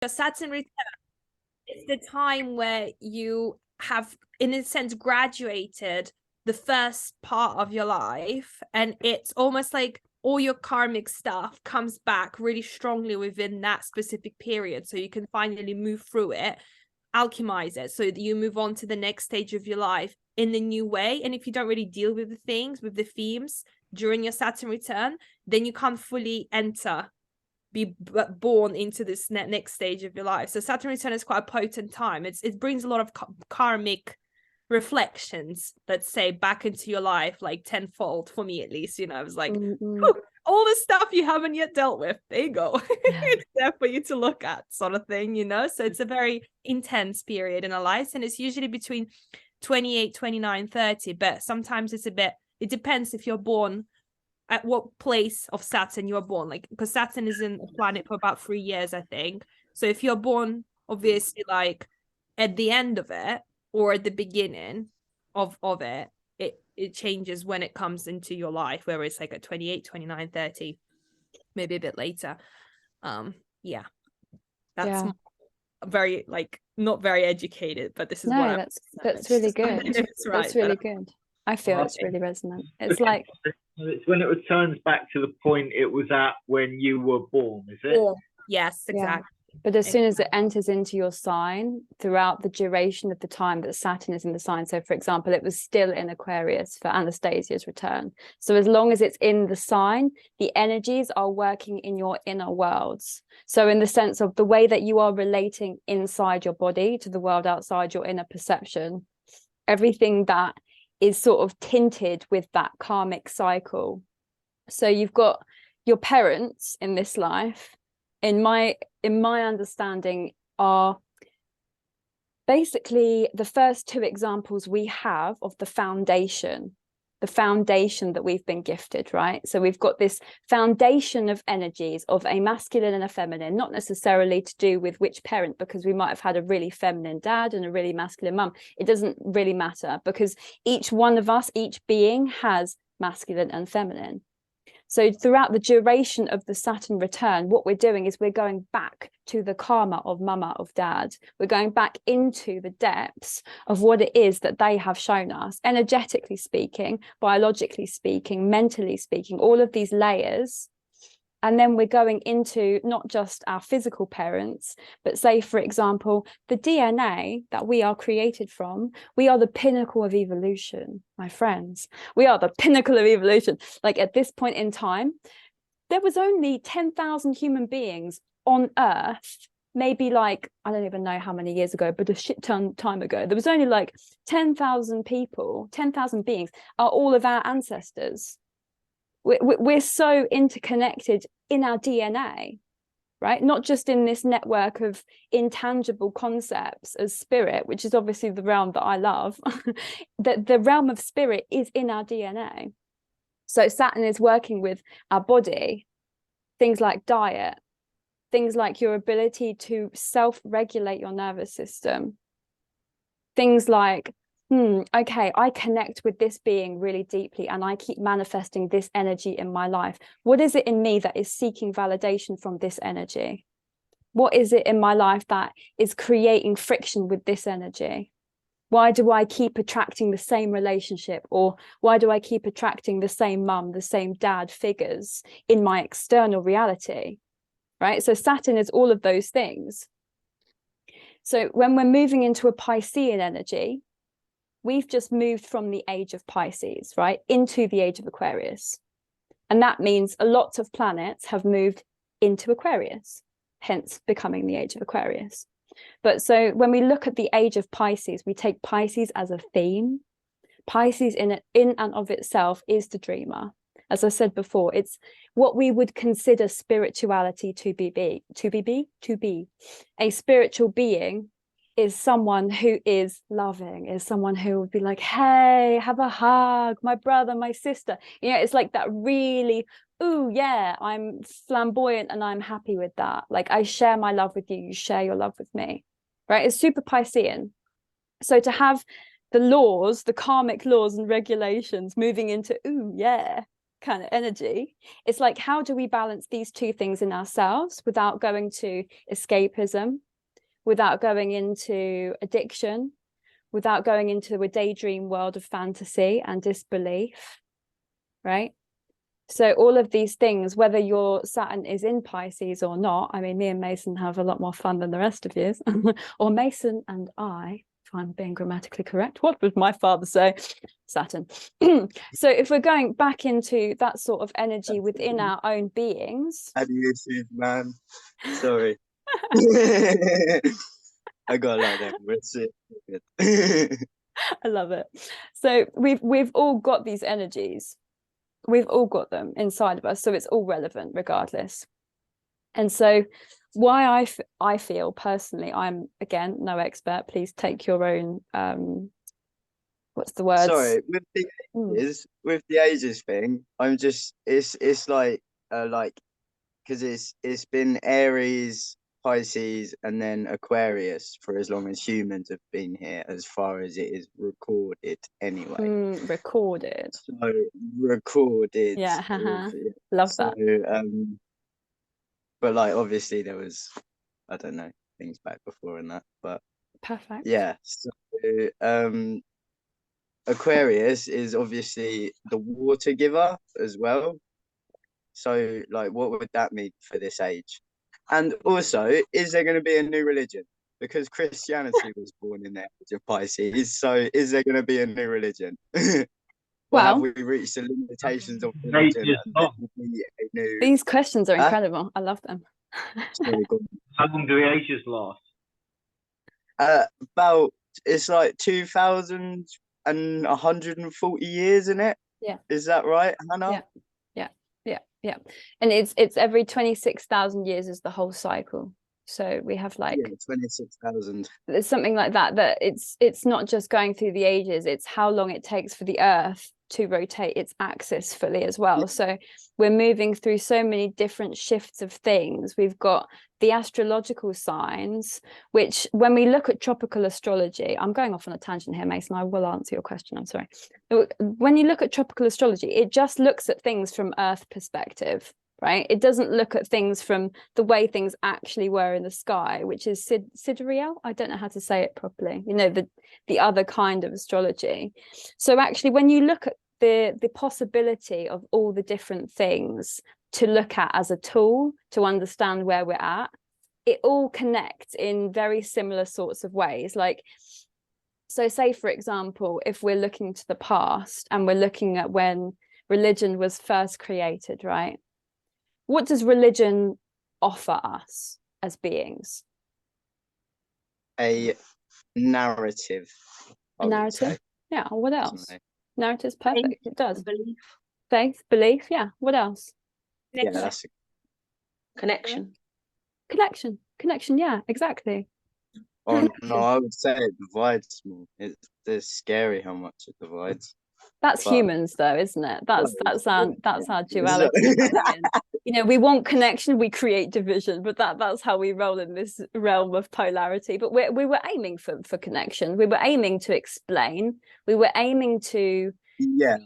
Your Saturn return is the time where you have, in a sense, graduated the first part of your life, and it's almost like all your karmic stuff comes back really strongly within that specific period, so you can finally move through it, alchemize it, so that you move on to the next stage of your life in the new way. And if you don't really deal with the things, with the themes during your Saturn return, then you can't fully be born into this next stage of your life. So Saturn return is quite a potent time. It brings a lot of karmic reflections, let's say, back into your life, like tenfold, for me at least. You know, I was like, all the stuff you haven't yet dealt with, there you go. It's there for you to look at, sort of thing, you know. So it's a very intense period in our lives, and it's usually between 28, 29, 30. But sometimes it's a bit, it depends if you're born at what place of Saturn you are born, like, because Saturn is in a planet for about 3 years, I think. So if you're born obviously like at the end of it or at the beginning of it, it changes when it comes into your life, where it's like at 28, 29, 30, maybe a bit later. Yeah, that's very, like, not very educated, but this is that's really good. It's right. That's really good. I feel it's really resonant. It's like, it's when it returns back to the point it was at when you were born, is it? Yes, exactly. But as soon as it enters into your sign, throughout the duration of the time that Saturn is in the sign, so for example, it was still in Aquarius for Anastasia's return. So as long as it's in the sign, the energies are working in your inner worlds. So in the sense of the way that you are relating inside your body to the world outside, your inner perception, everything that is sort of tinted with that karmic cycle. So you've got your parents in this life, in my understanding, are basically the first two examples we have of the foundation that we've been gifted, right? So we've got this foundation of energies of a masculine and a feminine, not necessarily to do with which parent, because we might have had a really feminine dad and a really masculine mum. It doesn't really matter, because each one of us, each being, has masculine and feminine. So throughout the duration of the Saturn return, what we're doing is we're going back to the karma of mama, of dad. We're going back into the depths of what it is that they have shown us, energetically speaking, biologically speaking, mentally speaking, all of these layers. And then we're going into not just our physical parents, but say, for example, the DNA that we are created from. We are the pinnacle of evolution, my friends. We are the pinnacle of evolution. Like, at this point in time, there was only 10,000 human beings on Earth. Maybe, like, I don't even know how many years ago, but a shit ton time ago. There was only like 10,000 people, 10,000 beings are all of our ancestors. We're so interconnected in our DNA, right? Not just in this network of intangible concepts as spirit, which is obviously the realm that I love. The realm of spirit is in our DNA. So Saturn is working with our body, things like diet, things like your ability to self-regulate your nervous system, things like, okay, I connect with this being really deeply and I keep manifesting this energy in my life. What is it in me that is seeking validation from this energy? What is it in my life that is creating friction with this energy? Why do I keep attracting the same relationship? Or why do I keep attracting the same mum, the same dad figures in my external reality? Right? So Saturn is all of those things. So when we're moving into a Piscean energy, we've just moved from the age of Pisces, right, into the age of Aquarius. And that means a lot of planets have moved into Aquarius, hence becoming the age of Aquarius. But so when we look at the age of Pisces, we take Pisces as a theme. Pisces in and of itself is the dreamer. As I said before, it's what we would consider spirituality to be. A spiritual being is someone who is loving, is someone who would be like, hey, have a hug, my brother, my sister. You know, it's like that really, ooh, yeah, I'm flamboyant and I'm happy with that. Like, I share my love with you, you share your love with me, right? It's super Piscean. So to have the laws, the karmic laws and regulations moving into, ooh, yeah, kind of energy. It's like, how do we balance these two things in ourselves without going to escapism, without going into addiction, without going into a daydream world of fantasy and disbelief, right? So all of these things, whether your Saturn is in Pisces or not, I mean, me and Mason have a lot more fun than the rest of you, or Mason and I, if I'm being grammatically correct. What would my father say? Saturn. So if we're going back into that sort of energy within our own beings. Abusive, man. Sorry. I got like that. That's it. I love it. So we've all got these energies. We've all got them inside of us. So it's all relevant regardless. And so why I feel personally, I'm, again, no expert, please take your own, what's the word? Sorry, with the ages thing, I'm just, it's like because it's been Aries, Pisces, and then Aquarius for as long as humans have been here, as far as it is recorded anyway. Recorded. So recorded. Yeah, love that. But like obviously there was, I don't know, things back before and that, but perfect. Yeah. So Aquarius is obviously the water giver as well. So like what would that mean for this age? And also, is there going to be a new religion? Because Christianity was born in the age of Pisces. So is there going to be a new religion? Or have we reached the limitations of religion? These questions are incredible. I love them. How long do the ages last? About, it's like 2,140 years in it. Yeah. Is that right, Hannah? Yeah. And it's every 26,000 years is the whole cycle. So we have like 26,000. There's something like that it's not just going through the ages, it's how long it takes for the Earth to rotate its axis fully as well. So we're moving through so many different shifts of things. We've got the astrological signs, which when we look at tropical astrology, I'm going off on a tangent here, Mason, I will answer your question, I'm sorry. When you look at tropical astrology, it just looks at things from Earth perspective, right? It doesn't look at things from the way things actually were in the sky, which is sidereal. I don't know how to say it properly. You know, the other kind of astrology. So actually, when you look at the possibility of all the different things to look at as a tool to understand where we're at, it all connects in very similar sorts of ways. Like, so say, for example, if we're looking to the past and we're looking at when religion was first created, right? What does religion offer us as beings? A narrative. A narrative? Yeah. What else? Narrative's perfect. Faith, it does. belief. Faith, belief. Yeah. What else? Yeah, that's connection. Connection. Yeah, exactly. Oh no, I would say it divides more. It's scary how much it divides. That's humans, though, isn't it? That's our duality. You know, we want connection, we create division, but that's how we roll in this realm of polarity. But we were aiming for connection. We were aiming to explain. We were aiming to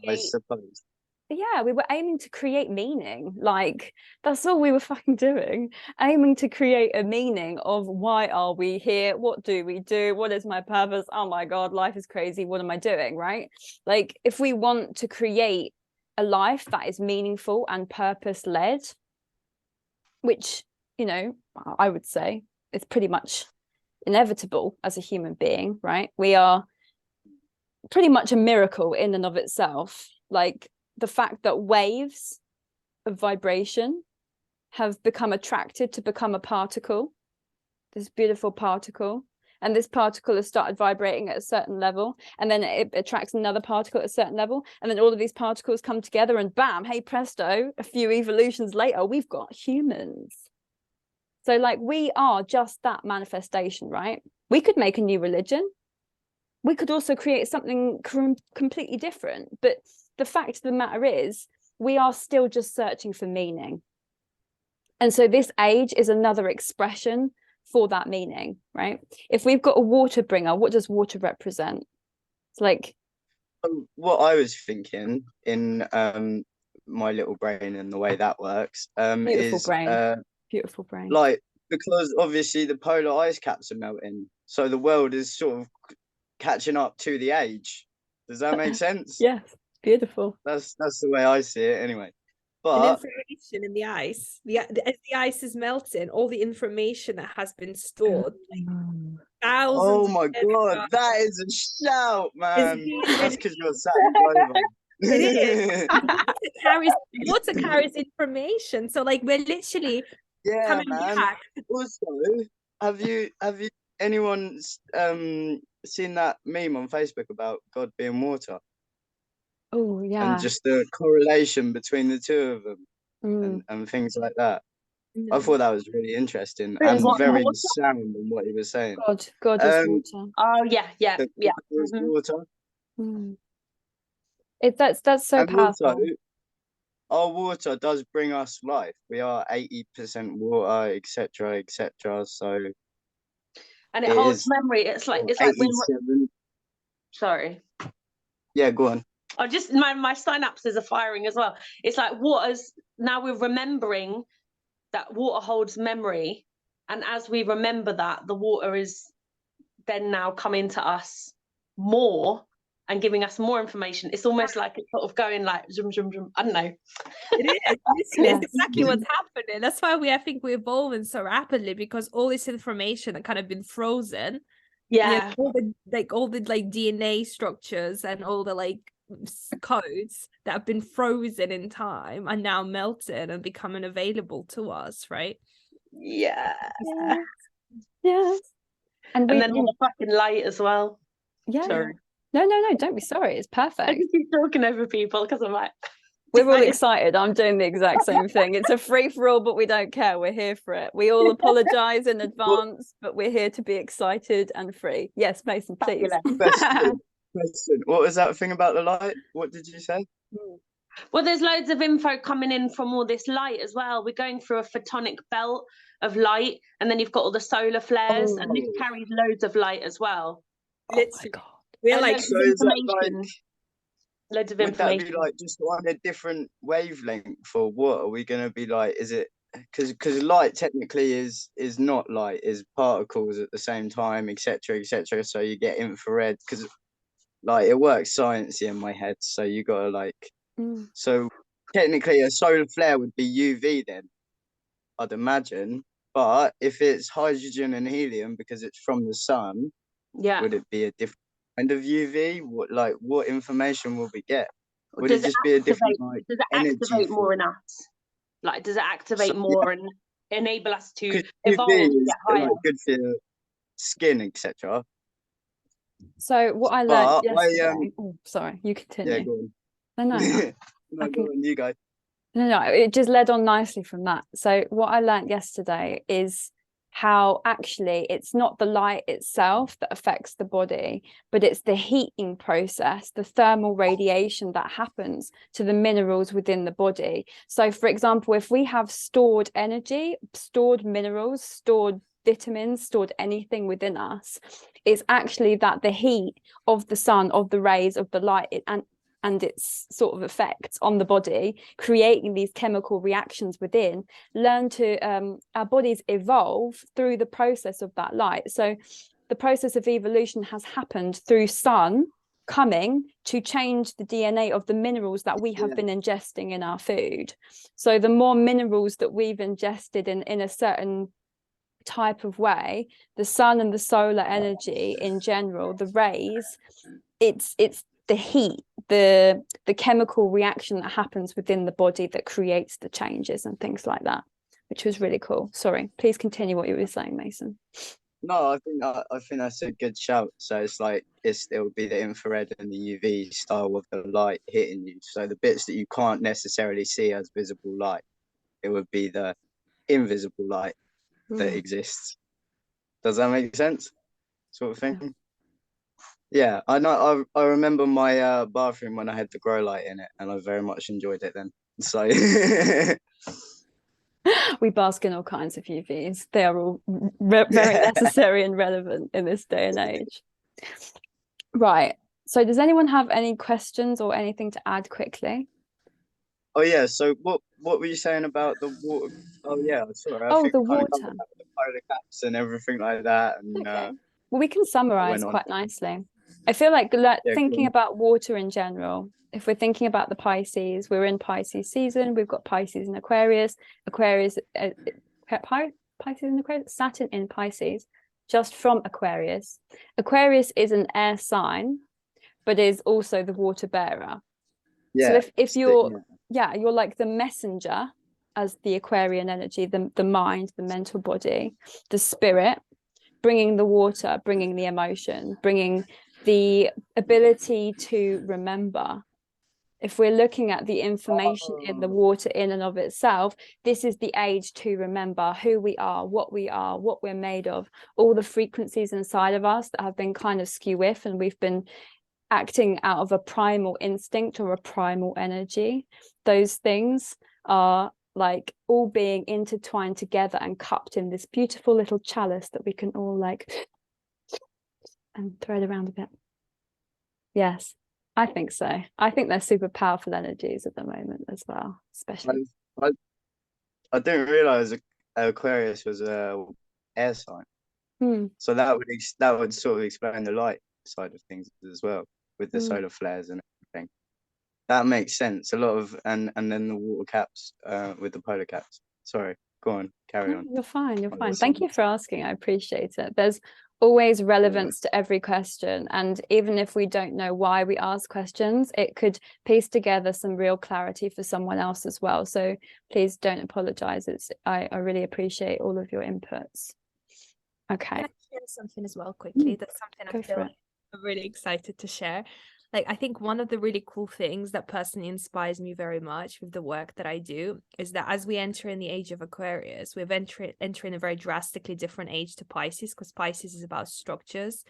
I suppose. Yeah, we were aiming to create meaning. Like, that's all we were fucking doing, aiming to create a meaning of why are we here, what do we do, what is my purpose, oh my god, life is crazy, what am I doing, right? Like, if we want to create a life that is meaningful and purpose-led, which, you know, I would say it's pretty much inevitable as a human being, right? We are pretty much a miracle in and of itself. Like, the fact that waves of vibration have become attracted to become a particle, this beautiful particle, and this particle has started vibrating at a certain level, and then it attracts another particle at a certain level, and then all of these particles come together and bam, hey presto, a few evolutions later, we've got humans. So like, we are just that manifestation, right? We could make a new religion. We could also create something completely different, but the fact of the matter is, we are still just searching for meaning. And so this age is another expression for that meaning, right? If we've got a water bringer, what does water represent? It's like, what I was thinking in my little brain and the way that works, Beautiful is brain. Beautiful brain. like, because obviously the polar ice caps are melting, so the world is sort of catching up to the age. Does that make sense? Yes, beautiful. That's the way I see it anyway. And But information in the ice. As the ice is melting, all the information that has been stored, like thousands. oh my of years god, ago, that is a shout, man. being That's released. because you're Saturn over. It is. Water carries information. So like we're literally Yeah, coming man. back. Also, have you anyone seen that meme on Facebook about God being water Oh yeah. and just the correlation between the two of them Mm. and things like that? I No. thought that was really interesting It is and very water? sound in what he was saying. God is Um, water. Oh yeah, yeah, the yeah. water is Mhm. water. Mm. That's so And also, powerful. our water does bring us life. We are 80% water, etc., etc. So And it it holds is memory. It's like when 87. sorry. Yeah, go on. I just my synapses are firing as well. It's like water's now we're remembering that water holds memory, and as we remember that, the water is then now coming to us more and giving us more information. It's almost like it's sort of going like zoom zoom zoom. I don't know. It is. Literally, Yes. it's exactly what's happening. That's why I think we're evolving so rapidly, because all this information that kind of been frozen. Yeah. All the DNA structures and all the like codes that have been frozen in time are now melting and becoming available to us, right? Yeah. Yes. And we, And then all the fucking light as well. yeah. Sorry. No, don't be sorry. It's I perfect. just keep talking over people because I'm like, We're all Right. excited. I'm doing the exact same thing. It's a free for all, but we don't care. We're here for it. We all apologize in advance, but we're here to be excited and free. Yes, Mason, please. fabulous. Question. What was that thing about the light? What did you say? Well, there's loads of info coming in from all this light as well. We're going through a photonic belt of light, and then you've got all the solar flares, and this Oh. carries loads of light as well. Oh my Literally. God. We're And like, loads So of is that information. like, Loads of would that information. be like just on a different wavelength, for what are we going to be like? Is it because light technically is not light, is particles at the same time, etc., etc. So you get infrared, because like it works sciencey in my head. So you gotta like, Mm. so technically a solar flare would be UV then, I'd imagine. But if it's hydrogen and helium because it's from the sun, Yeah. would it be a different kind of UV? What information will we get? Would Does it just be a different like does it energy activate more for in us? Like, does it activate So, more and enable us to because evolve UV and is get higher? like good for your skin, etc. So what I learned But yesterday. Oh, sorry, you continue. yeah, go on. No, no, No, I go can. on, you go. No, it just led on nicely from that. So what I learned yesterday is how actually it's not the light itself that affects the body, but it's the heating process, the thermal radiation that happens to the minerals within the body. So for example, if we have stored energy, stored minerals, stored vitamins, stored anything within us, it's actually that the heat of the sun, of the rays, of the light, and its sort of effects on the body, creating these chemical reactions within, our bodies evolve through the process of that light. So the process of evolution has happened through sun coming to change the DNA of the minerals that we have been ingesting in our food. So the more minerals that we've ingested in a certain type of way, the sun and the solar energy in general, the rays, it's the heat, the chemical reaction that happens within the body that creates the changes and things like that, which was really cool. Sorry, please continue what you were saying, Mason. No, I think that's a good shout. So it's like it would be the infrared and the UV style of the light hitting you. So the bits that you can't necessarily see as visible light, it would be the invisible light that exists. Does that make sense? Sort of thing. Yeah, I know. I remember my bathroom when I had the grow light in it, and I very much enjoyed it then. So We bask in all kinds of UVs. They are all very necessary and relevant in this day and age. Right. So does anyone have any questions or anything to add quickly? Oh yeah. So what were you saying about the water? Oh yeah. Sorry, I Oh, think the we kind of covered water. that with the polar caps and everything like that, and Okay. Well, we can summarize went on. quite nicely. I feel like Yeah. Go thinking on. about water in general, if we're thinking about the Pisces, we're in Pisces season. We've got Pisces and Aquarius. Aquarius, Pisces and Aquarius, Saturn in Pisces, just from Aquarius. Aquarius is an air sign, but is also the water bearer. So Yeah. if you're, yeah. you're like the messenger as the Aquarian energy, the mind, the mental body, the spirit, bringing the water, bringing the emotion, bringing the ability to remember. If we're looking at the information in the water in and of itself, this is the age to remember who we are, what we're made of, all the frequencies inside of us that have been kind of skew with, and we've been acting out of a primal instinct or a primal energy. Those things are like all being intertwined together and cupped in this beautiful little chalice that we can all like and throw it around a bit. Yes, I think so. I think they're super powerful energies at the moment as well, especially. I, I didn't realize Aquarius was a air sign. So that would sort of explain the light side of things as well, with the solar flares and everything. That makes sense. A lot of and then the water caps with the polar caps. Sorry, go on, carry on. You're fine. You're fine. Awesome. Thank you for asking. I appreciate it. There's always relevance to every question, and even if we don't know why we ask questions, it could piece together some real clarity for someone else as well. So please don't apologize. I really appreciate all of your inputs. Okay. Can I share something as well quickly? That's something Go I feel for it. like I'm really excited to share. Like, I think one of the really cool things that personally inspires me very much with the work that I do is that as we enter in the age of Aquarius, we're entering a very drastically different age to Pisces, because Pisces is about structures,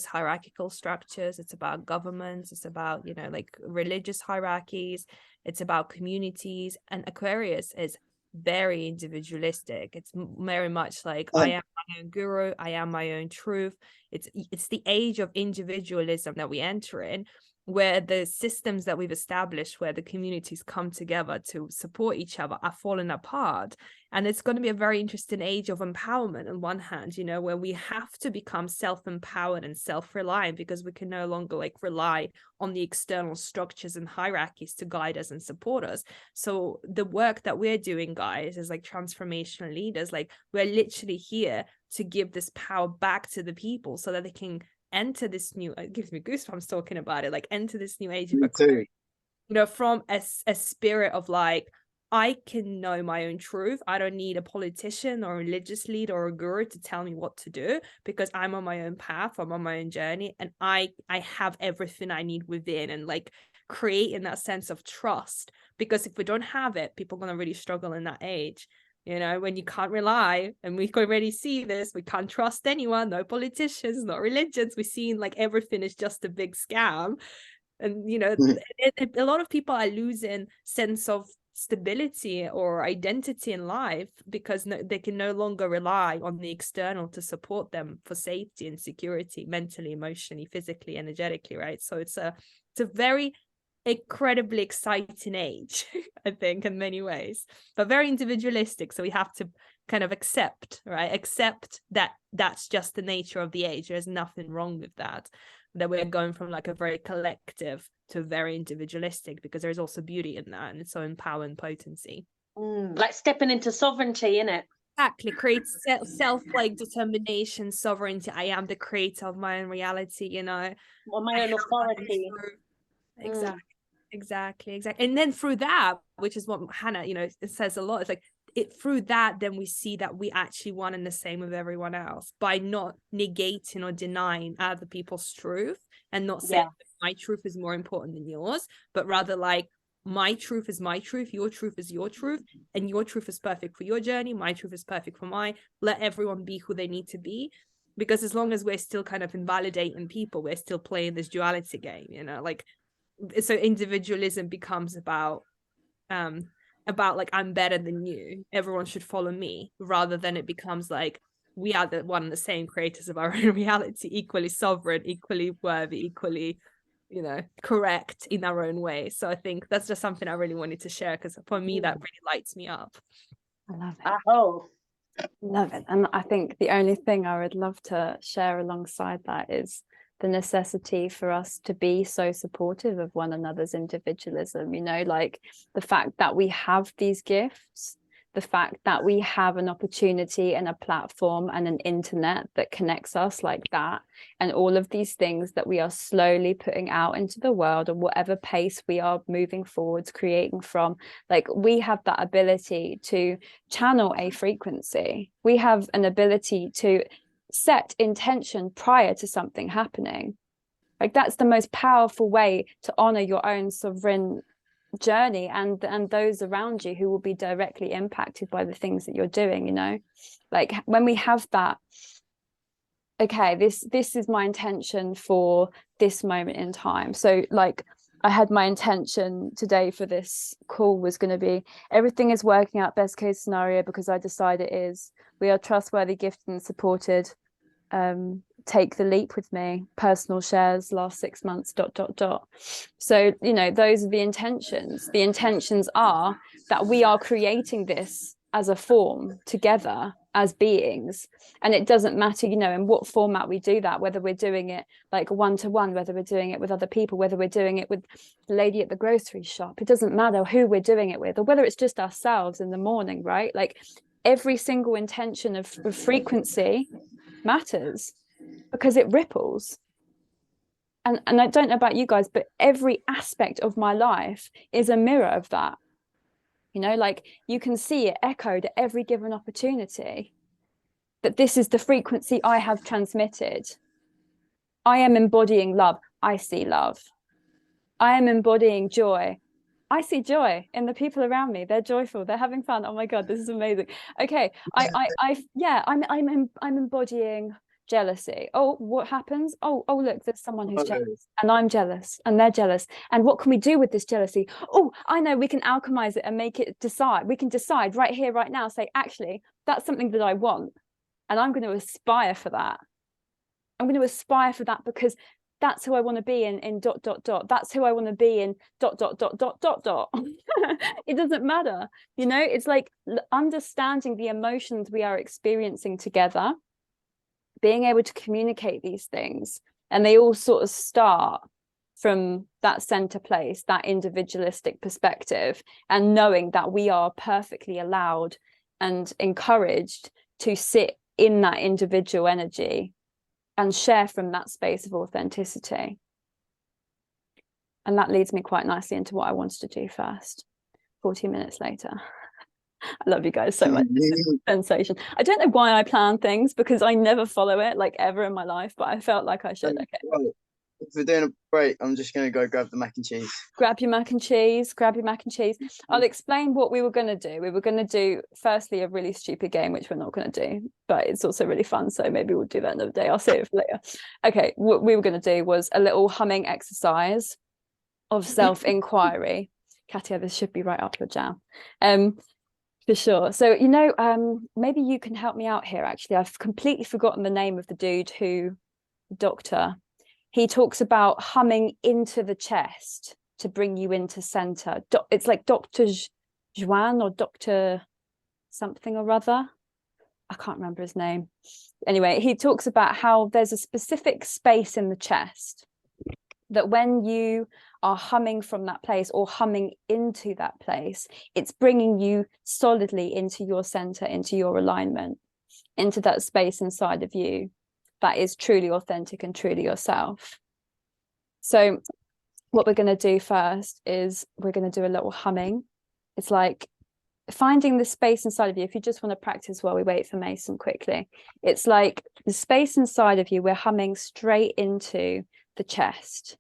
hierarchical structures. It's about governments. It's about, you know, like religious hierarchies. It's about communities. And Aquarius is very individualistic. It's very much like I am my own guru, I am my own truth. It's the age of individualism that we enter in, where the systems that we've established, where the communities come together to support each other, are falling apart. And it's going to be a very interesting age of empowerment on one hand, you know, where we have to become self-empowered and self-reliant, because we can no longer like rely on the external structures and hierarchies to guide us and support us. So the work that we're doing, guys, is like transformational leaders. Like, we're literally here to give this power back to the people so that they can enter this new, it gives me goosebumps talking about it, like enter this new age of Aquarius, you know, from a spirit of like, I can know my own truth. I don't need a politician or a religious leader or a guru to tell me what to do, because I'm on my own path, I'm on my own journey, and I have everything I need within, and like creating that sense of trust. Because if we don't have it, people are going to really struggle in that age. You know, when you can't rely, and we can already see this, we can't trust anyone, no politicians, no religions. We're seeing like everything is just a big scam. And, you know, a lot of people are losing sense of stability or identity in life, because they can no longer rely on the external to support them for safety and security, mentally, emotionally, physically, energetically, right? So it's a very incredibly exciting age, I think, in many ways, but very individualistic. So we have to kind of accept that that's just the nature of the age. There's nothing wrong with that we're going from like a very collective to very individualistic, because there's also beauty in that, and it's so empowering potency. Like stepping into sovereignty, innit? Exactly. Creates self like determination, sovereignty. I am the creator of my own reality, you know, Or my own authority. Exactly. And then through that, which is what Hannah, you know, it says a lot, it's like through that, then we see that we actually one and the same with everyone else, by not negating or denying other people's truth, and not saying my truth is more important than yours, but rather like, my truth is my truth, your truth is your truth, and your truth is perfect for your journey, my truth is perfect for mine. Let everyone be who they need to be, because as long as we're still kind of invalidating people, we're still playing this duality game, you know, like. So individualism becomes about like, I'm better than you, everyone should follow me, rather than it becomes like, we are the one and the same creators of our own reality, equally sovereign, equally worthy, equally you know, correct in our own way. So I think that's just something I really wanted to share, because for me that really lights me up. I love it. Oh, Love it. And I think the only thing I would love to share alongside that is the necessity for us to be so supportive of one another's individualism, you know, like the fact that we have these gifts, the fact that we have an opportunity and a platform and an internet that connects us like that, and all of these things that we are slowly putting out into the world, and whatever pace we are moving forwards, creating from, like we have that ability to channel a frequency. We have an ability to set intention prior to something happening. Like that's the most powerful way to honor your own sovereign journey and those around you who will be directly impacted by the things that you're doing, you know. Like when we have that, okay, this is my intention for this moment in time. So like I had my intention today for this call was going to be everything is working out best case scenario because I decide it is. We are trustworthy, gifted and supported. Take the leap with me, personal shares last 6 months ... So you know, those are the intentions. The intentions are that we are creating this as a form together as beings, and it doesn't matter, you know, in what format we do that, whether we're doing it like one-to-one, whether we're doing it with other people, whether we're doing it with the lady at the grocery shop. It doesn't matter who we're doing it with, or whether it's just ourselves in the morning, right? Like every single intention of frequency matters because it ripples. And I don't know about you guys, but every aspect of my life is a mirror of that. You know, like you can see it echoed at every given opportunity, that this is the frequency I have transmitted. I am embodying love. I see love. I am embodying joy. I see joy in the people around me. They're joyful. They're having fun. Oh my God, this is amazing. Okay, I'm embodying jealousy. Oh, what happens? Oh, look, there's someone who's jealous, and I'm jealous, and they're jealous. And what can we do with this jealousy? Oh, I know, we can alchemize it and make it decide. We can decide right here, right now, say, actually, that's something that I want, and I'm going to aspire for that. I'm going to aspire for that because that's who I want to be in ... That's who I want to be in ... It doesn't matter, you know. It's like understanding the emotions we are experiencing together, being able to communicate these things, and they all sort of start from that center place, that individualistic perspective, and knowing that we are perfectly allowed and encouraged to sit in that individual energy and share from that space of authenticity. And that leads me quite nicely into what I wanted to do first, 40 minutes later. I love you guys so much. This is a sensation. I don't know why I plan things, because I never follow it like ever in my life, but I felt like I should. Okay. Well, if we're doing a break, I'm just going to go grab the mac and cheese. Grab your mac and cheese. Grab your mac and cheese. I'll explain what we were going to do. We were going to do, firstly, a really stupid game, which we're not going to do, but it's also really fun. So maybe we'll do that another day. I'll save it for later. Okay. What we were going to do was a little humming exercise of self-inquiry. Katia, this should be right up your jam. For sure. So, you know, maybe you can help me out here. Actually, I've completely forgotten the name of the dude doctor. He talks about humming into the chest to bring you into center. It's like Dr. Juan or Dr. something or other. I can't remember his name. Anyway, he talks about how there's a specific space in the chest that when you are humming from that place or humming into that place, it's bringing you solidly into your center, into your alignment, into that space inside of you that is truly authentic and truly yourself. So what we're going to do first is we're going to do a little humming. It's like finding the space inside of you. If you just want to practice while we wait for Mason quickly, it's like the space inside of you, we're humming straight into the chest.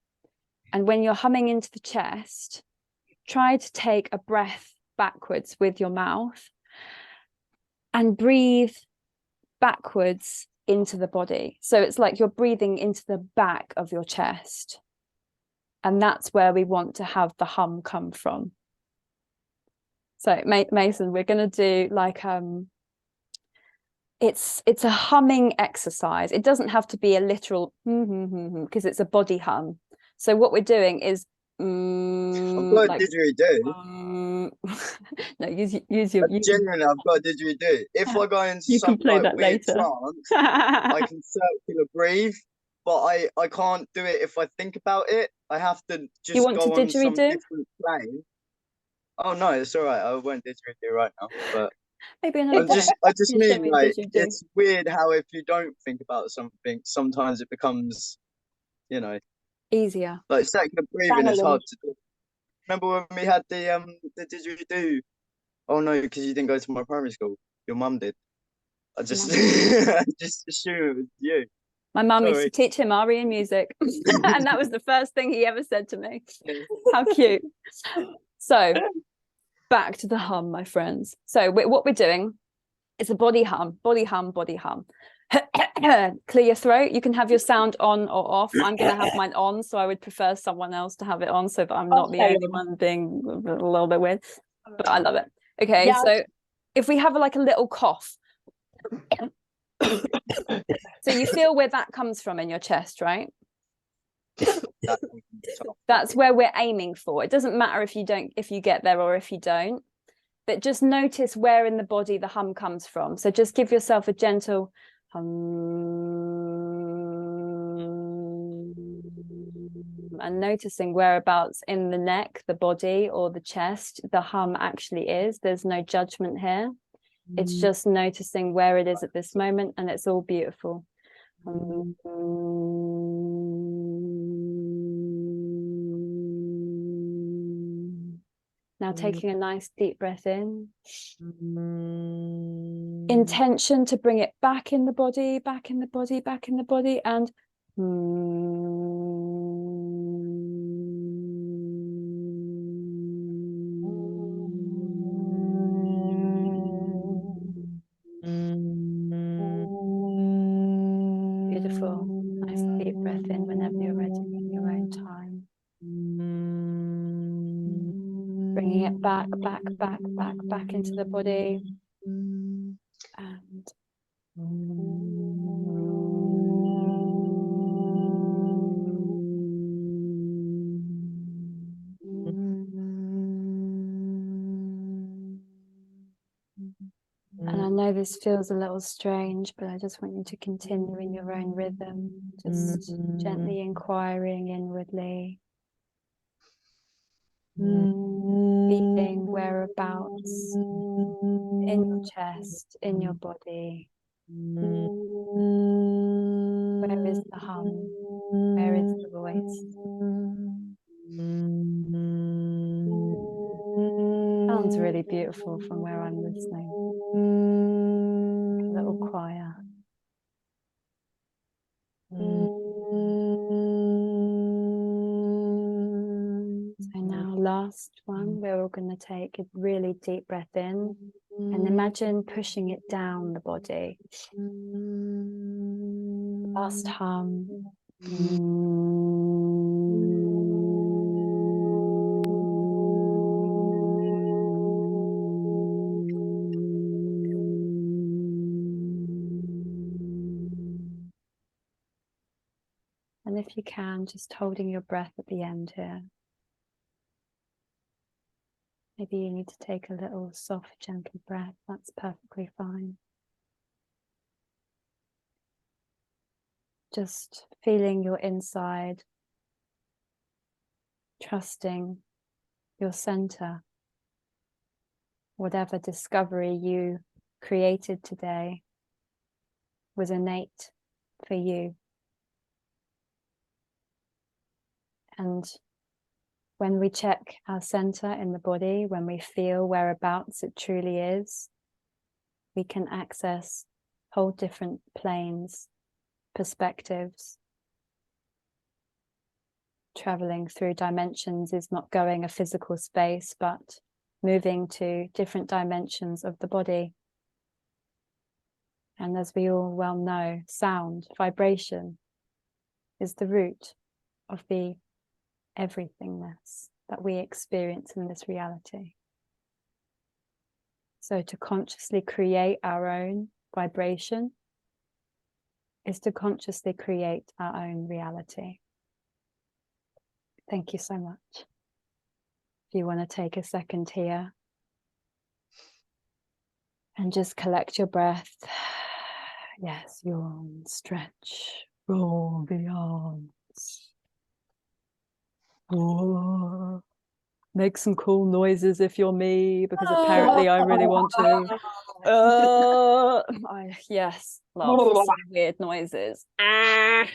And when you're humming into the chest, try to take a breath backwards with your mouth and breathe backwards into the body. So it's like you're breathing into the back of your chest. And that's where we want to have the hum come from. So Mason, we're going to do like it's a humming exercise. It doesn't have to be a literal because it's a body hum. So what we're doing is I've got a like didgeridoo. no, use your Genuinely, I've got a didgeridoo. If I go into you some can play like that weird later. trance, I can circular breathe, but I can't do it if I think about it. I have to You just want to go on some didgeridoo? different plane. Oh no, it's all right. I won't didgeridoo right now, but Maybe another day. I just You show mean me like didgeridoo. it's weird how if you don't think about something, sometimes it becomes, you know, Easier. like circular breathing is hard to do. Remember when we had the didgeridoo? Oh no, because you didn't go to my primary school. Your mum did. I just I just assume it was you. My mum used to Sorry. teach him Aryan music, and that was the first thing he ever said to me. How cute. So back to the hum, my friends. So what we're doing is a body hum, body hum, body hum. Clear your throat. You can have your sound on or off. I'm going to have mine on, so I would prefer someone else to have it on so that I'm not the only one being a little bit weird, but I love it. Okay, Yeah. so if we have like a little cough, so you feel where that comes from in your chest, right? That's where we're aiming for. It doesn't matter if you get there or if you don't, but just notice where in the body the hum comes from. So just give yourself a gentle hum, and noticing whereabouts in the neck, the body, or the chest the hum actually is. There's no judgment here. It's just noticing where it is at this moment, and it's all beautiful. Now taking a nice deep breath in. Intention to bring it back in the body, back in the body, back in the body, and beautiful. Nice deep breath in whenever you're ready in your own time. Bringing it back, back, back, back, back into the body. And I know this feels a little strange, but I just want you to continue in your own rhythm, just gently inquiring inwardly, feeling whereabouts in your chest, in your body. Where is the hum? Where is the voice? Sounds really beautiful from where I'm listening. A little choir. So now last one, we're all going to take a really deep breath in and imagine pushing it down the body. Last hum. And if you can, just holding your breath at the end here. Maybe you need to take a little soft, gentle breath. That's perfectly fine. Just feeling your inside, trusting your center. Whatever discovery you created today was innate for you. And when we check our center in the body, when we feel whereabouts it truly is, we can access whole different planes, perspectives. Traveling through dimensions is not going a physical space, but moving to different dimensions of the body. And as we all well know, sound, vibration is the root of the everythingness that we experience in this reality. So to consciously create our own vibration is to consciously create our own reality. Thank you so much. If you want to take a second here and just collect your breath. Yes, yawn, stretch, roll the arms. Oh. Make some cool noises if you're me, because apparently I really want to. Yes, love some weird noises. Yeah.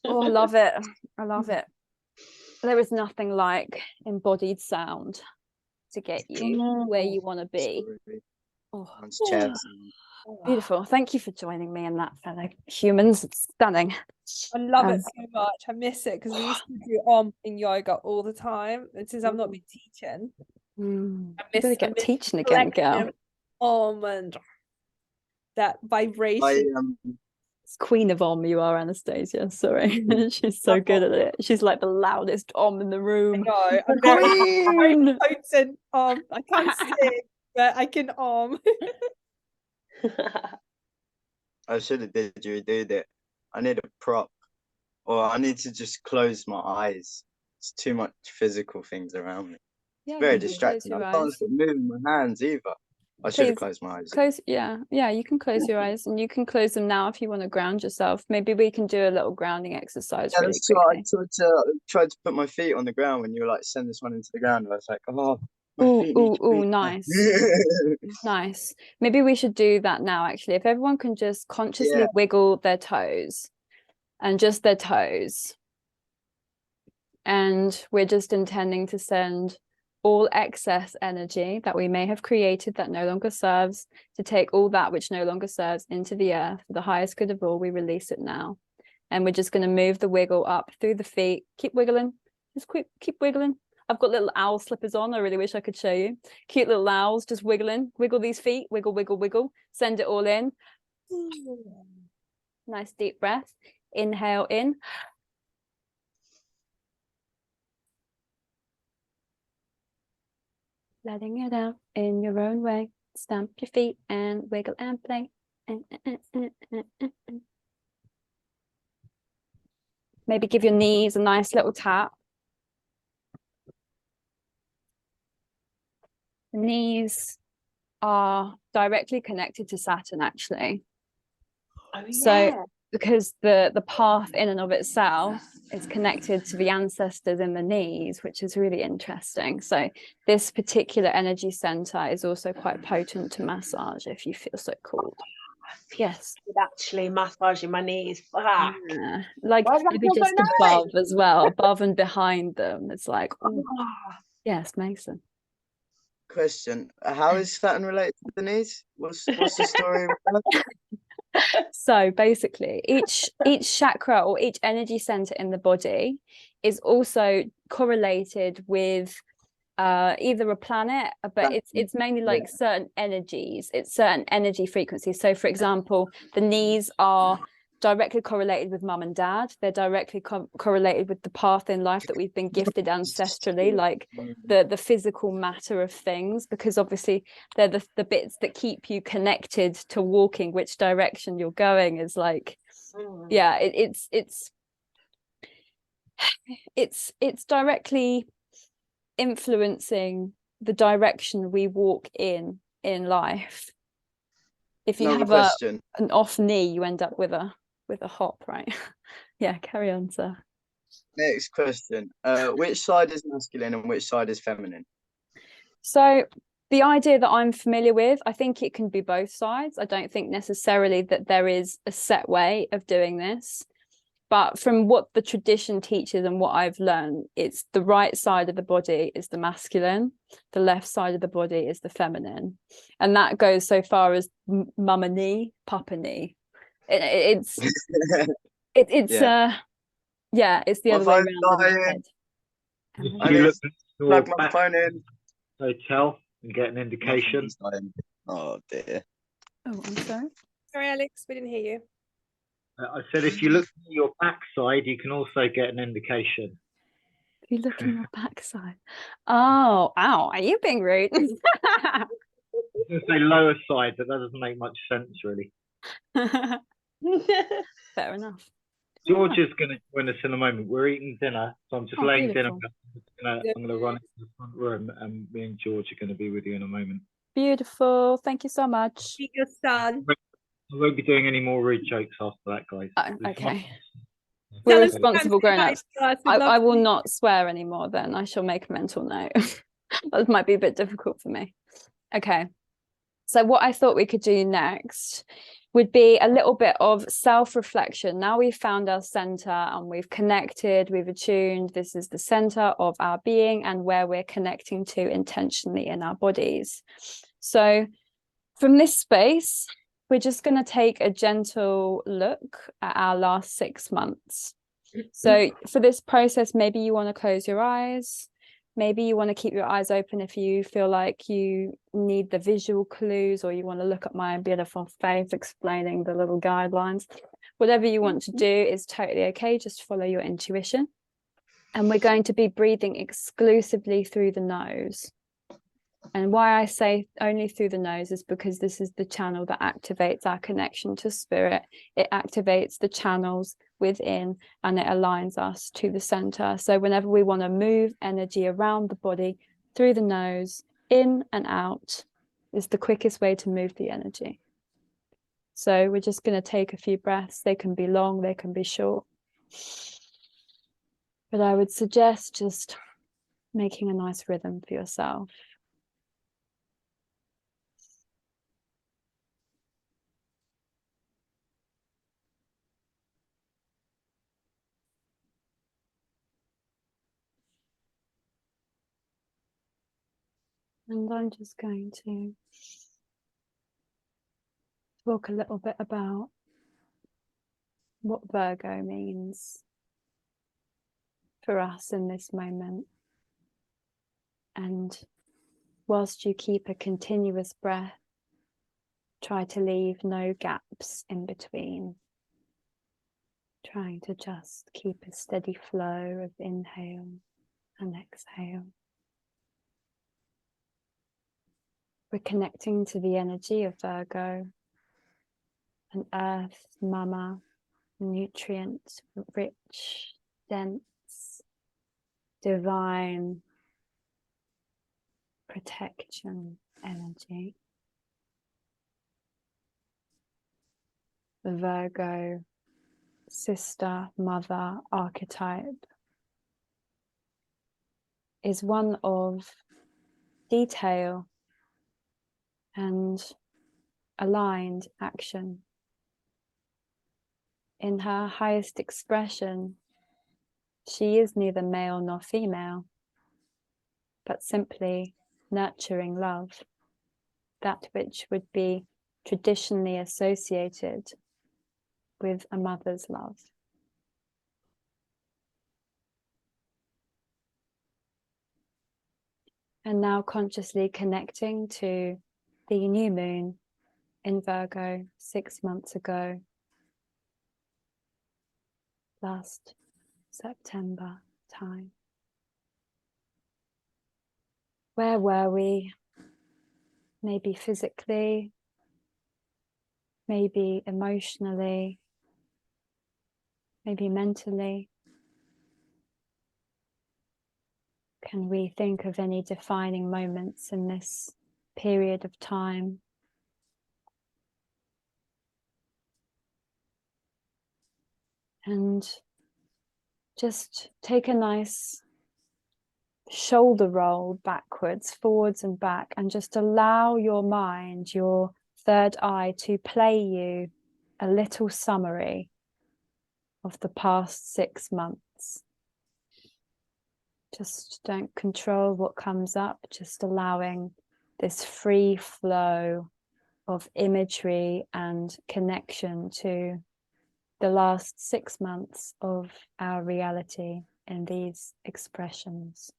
Oh, I love it. I love it. There is nothing like embodied sound to get you where you want to be. Oh, One's chest. beautiful. Thank you for joining me in that, fellow humans. It's stunning. I love it so much. I miss it because we used to do in yoga all the time. And since I've not been teaching, I You better get teaching again, girl. And that vibration. It's queen of you are, Anastasia. Sorry. She's so good at it. She's like the loudest in the room. No, I'm very potent. I can't sing, but I can I should have did you did it. I need a prop, or I need to just close my eyes. It's too much physical things around me. Yeah, Very distracting. I can't stop moving my hands either. I should have closed my eyes. Yeah, you can close your eyes, and you can close them now if you want to ground yourself. Maybe we can do a little grounding exercise really quickly. I tried to put my feet on the ground when you were like, send this one into the ground. I was like, oh, my feet need to be nice. Nice. Maybe we should do that now, actually. If everyone can just consciously wiggle their toes, and just their toes. And we're just intending to send all excess energy that we may have created that no longer serves, to take all that which no longer serves into the earth. For the highest good of all, we release it now. And we're just going to move the wiggle up through the feet. Keep wiggling. Just keep wiggling. I've got little owl slippers on. I really wish I could show you. Cute little owls just wiggling. Wiggle these feet. Wiggle, wiggle, wiggle. Send it all in. Nice deep breath. Inhale in. Letting it out in your own way. Stamp your feet and wiggle and play. Maybe give your knees a nice little tap. The knees are directly connected to Saturn, actually. Oh, yeah. So because the path in and of itself is connected to the ancestors in the knees, which is really interesting. So this particular energy center is also quite potent to massage if you feel so called. Yes, Actually massaging my knees. Fuck. yeah. Like maybe just above as well, above and behind them. It's like, oh, yes, Mason. Question: how is Saturn related to the knees? What's the story with that? So basically each chakra or each energy center in the body is also correlated with either a planet, but it's mainly like certain energies, it's certain energy frequencies. So for example, the knees are directly correlated with mum and dad. They're directly correlated with the path in life that we've been gifted ancestrally, like the physical matter of things, because obviously they're the bits that keep you connected to walking which direction you're going. Is like, yeah, it's directly influencing the direction we walk in life. If you have an off knee, you end up with a hop, right? Yeah, carry on, sir. Next question. Which side is masculine and which side is feminine? So the idea that I'm familiar with, I think it can be both sides. I don't think necessarily that there is a set way of doing this. But from what the tradition teaches and what I've learned, it's the right side of the body is the masculine, the left side of the body is the feminine. And that goes so far as mama knee, papa knee. It's the other way around. I look plug my phone in hotel and get an indication. Oh dear. Oh, I'm sorry. Sorry, Alex, we didn't hear you. I said if you look at your backside, you can also get an indication. If you look at your backside. Oh, ow, are you being rude? I was going to say lower side, but that doesn't make much sense, really. Fair enough. Georgia's going to join us in a moment. We're eating dinner, so I'm just laying dinner. Beautiful. I'm going to run into the front room, and me and George are going to be with you in a moment. Beautiful. Thank you so much. Be your son. I won't be doing any more rude jokes after that, guys. Oh, okay. Tell We're us responsible something grown-ups. nice to us. We'd love I to will hear. not swear anymore then. I shall make a mental note. That might be a bit difficult for me. Okay. So what I thought we could do next would be a little bit of self-reflection. Now we've found our center and we've connected, we've attuned. This is the center of our being and where we're connecting to intentionally in our bodies. So from this space, we're just going to take a gentle look at our last 6 months. So for this process, maybe you want to close your eyes. Maybe you want to keep your eyes open if you feel like you need the visual clues, or you want to look at my beautiful face explaining the little guidelines. Whatever you want to do is totally okay. Just follow your intuition. And we're going to be breathing exclusively through the nose. And why I say only through the nose is because this is the channel that activates our connection to spirit. It activates the channels within and it aligns us to the center. So whenever we want to move energy around the body through the nose, in and out, is the quickest way to move the energy. So we're just going to take a few breaths. They can be long, they can be short. But I would suggest just making a nice rhythm for yourself. And I'm just going to talk a little bit about what Virgo means for us in this moment. And whilst you keep a continuous breath, try to leave no gaps in between. Trying to just keep a steady flow of inhale and exhale. We're connecting to the energy of Virgo, an earth mama, nutrient rich, dense, divine protection energy. The Virgo sister, mother archetype is one of detail and aligned action. In her highest expression, she is neither male nor female, but simply nurturing love, that which would be traditionally associated with a mother's love. And now consciously connecting to the new moon in Virgo 6 months ago, last September time. Where were we? Maybe physically, maybe emotionally, maybe mentally. Can we think of any defining moments in this period of time? And just take a nice shoulder roll backwards, forwards and back, and just allow your mind, your third eye, to play you a little summary of the past 6 months. Just don't control what comes up, just allowing this free flow of imagery and connection to the last 6 months of our reality in these expressions.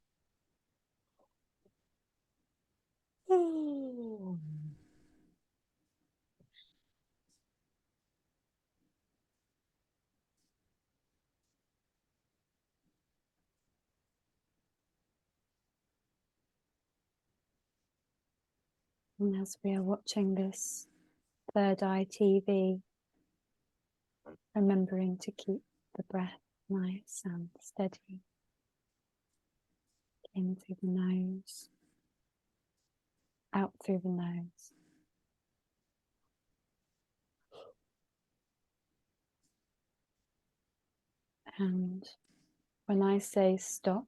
And as we are watching this third eye TV, remembering to keep the breath nice and steady. In through the nose, out through the nose. And when I say stop,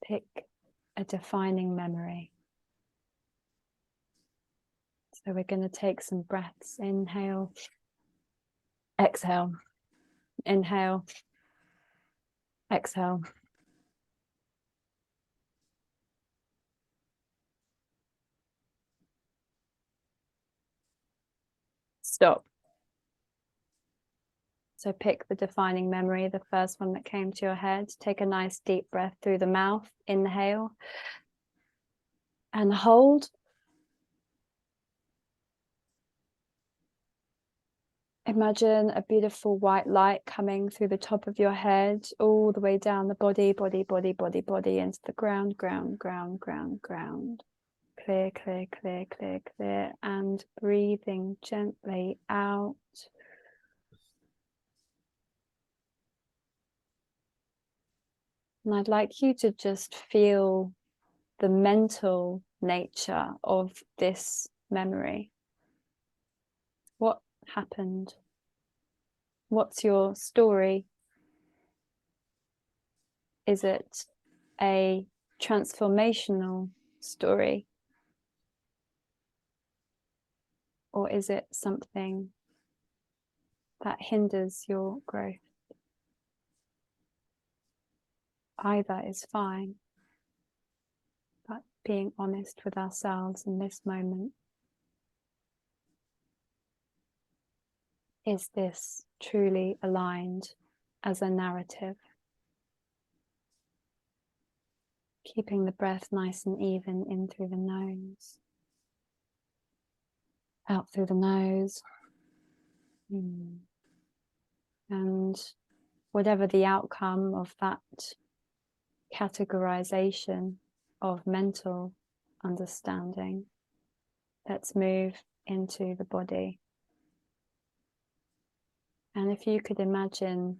pick a defining memory. So we're going to take some breaths. Inhale, exhale, inhale, exhale. Stop. So pick the defining memory, the first one that came to your head. Take a nice deep breath through the mouth. Inhale and hold. Imagine a beautiful white light coming through the top of your head, all the way down the body, body, body, body, body, into the ground, ground, ground, ground, ground. Clear, clear, clear, clear, clear, and breathing gently out. And I'd like you to just feel the mental nature of this memory. What happened? What's your story? Is it a transformational story? Or is it something that hinders your growth? Either is fine, but being honest with ourselves in this moment. Is this truly aligned as a narrative? Keeping the breath nice and even in through the nose, out through the nose. And whatever the outcome of that categorization of mental understanding, let's move into the body. And if you could imagine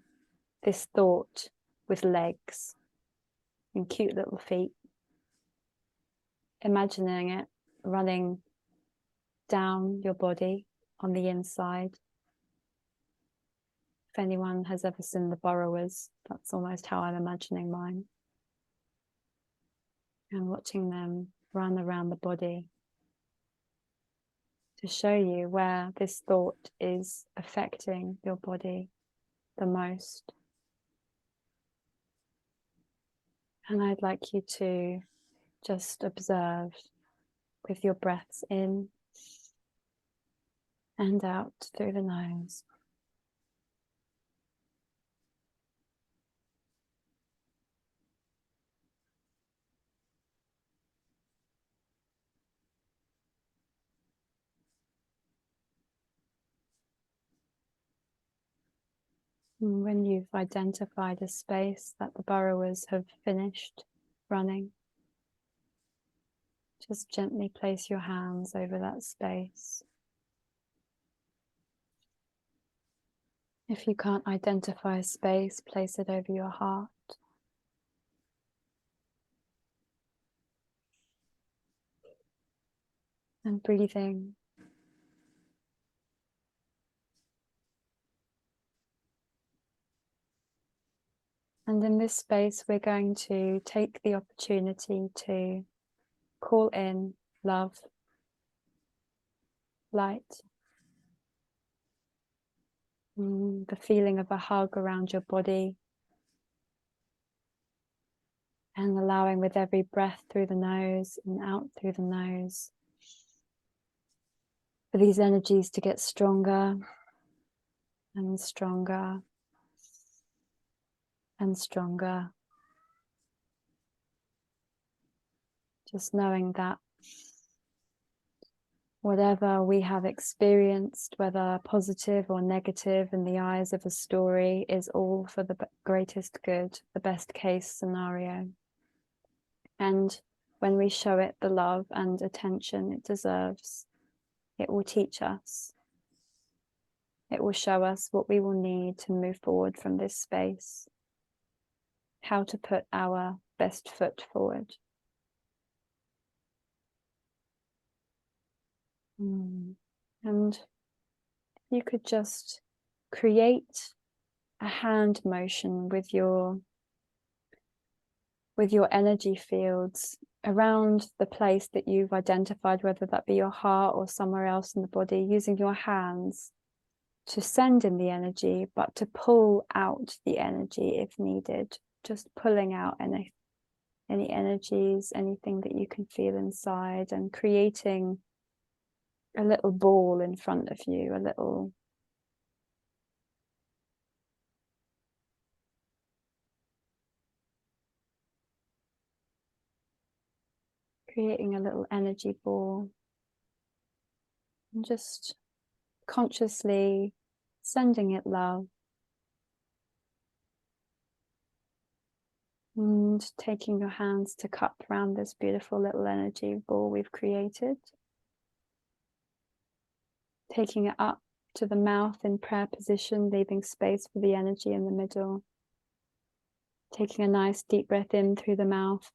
this thought with legs and cute little feet, imagining it running down your body on the inside. If anyone has ever seen The Borrowers, that's almost how I'm imagining mine. And watching them run around the body to show you where this thought is affecting your body the most. And I'd like you to just observe with your breaths in and out through the nose. And when you've identified a space that the burrowers have finished running, just gently place your hands over that space. If you can't identify a space, place it over your heart. And breathing. And in this space, we're going to take the opportunity to call in love, light, the feeling of a hug around your body, and allowing with every breath through the nose and out through the nose for these energies to get stronger and stronger and stronger. Just knowing that whatever we have experienced, whether positive or negative in the eyes of a story, is all for the greatest good, the best case scenario. And when we show it the love and attention it deserves, it will teach us. It will show us what we will need to move forward from this space, how to put our best foot forward. And you could just create a hand motion with your energy fields around the place that you've identified, whether that be your heart or somewhere else in the body, using your hands to send in the energy, but to pull out the energy if needed, just pulling out any energies, anything that you can feel inside, and creating a little ball in front of you, creating a little energy ball, and just consciously sending it love, and taking your hands to cup around this beautiful little energy ball we've created, taking it up to the mouth in prayer position, leaving space for the energy in the middle, taking a nice deep breath in through the mouth,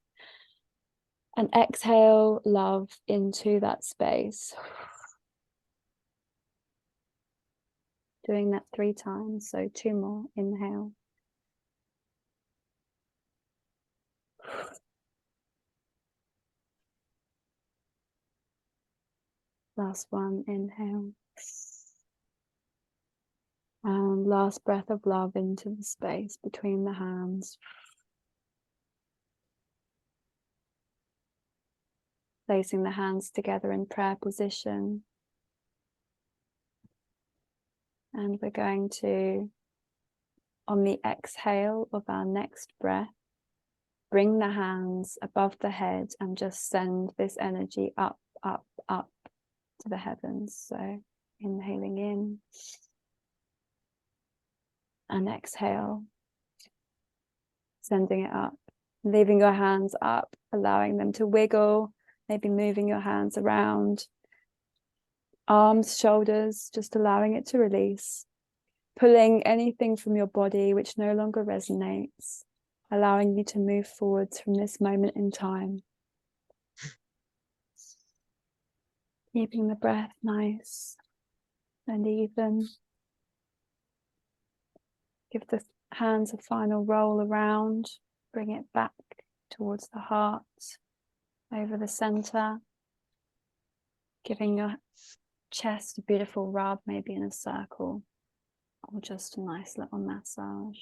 and exhale love into that space. Doing that 3 times, so 2 more. Inhale. Last one, inhale. And last breath of love into the space between the hands. Placing the hands together in prayer position. And we're going to, on the exhale of our next breath, bring the hands above the head and just send this energy up, up, up to the heavens. So inhaling in and exhale, sending it up, leaving your hands up, allowing them to wiggle, maybe moving your hands around, arms, shoulders, just allowing it to release, pulling anything from your body which no longer resonates, allowing you to move forwards from this moment in time. Keeping the breath nice and even. Give the hands a final roll around, bring it back towards the heart, over the center, giving your chest a beautiful rub, maybe in a circle, or just a nice little massage.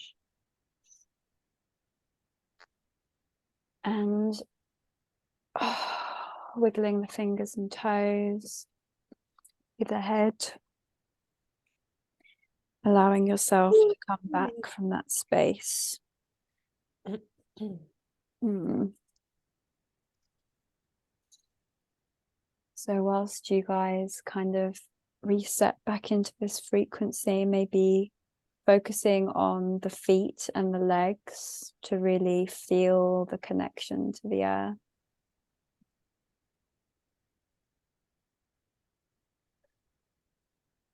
And wiggling the fingers and toes with the head, allowing yourself to come back from that space. So whilst you guys kind of reset back into this frequency, maybe focusing on the feet and the legs to really feel the connection to the earth.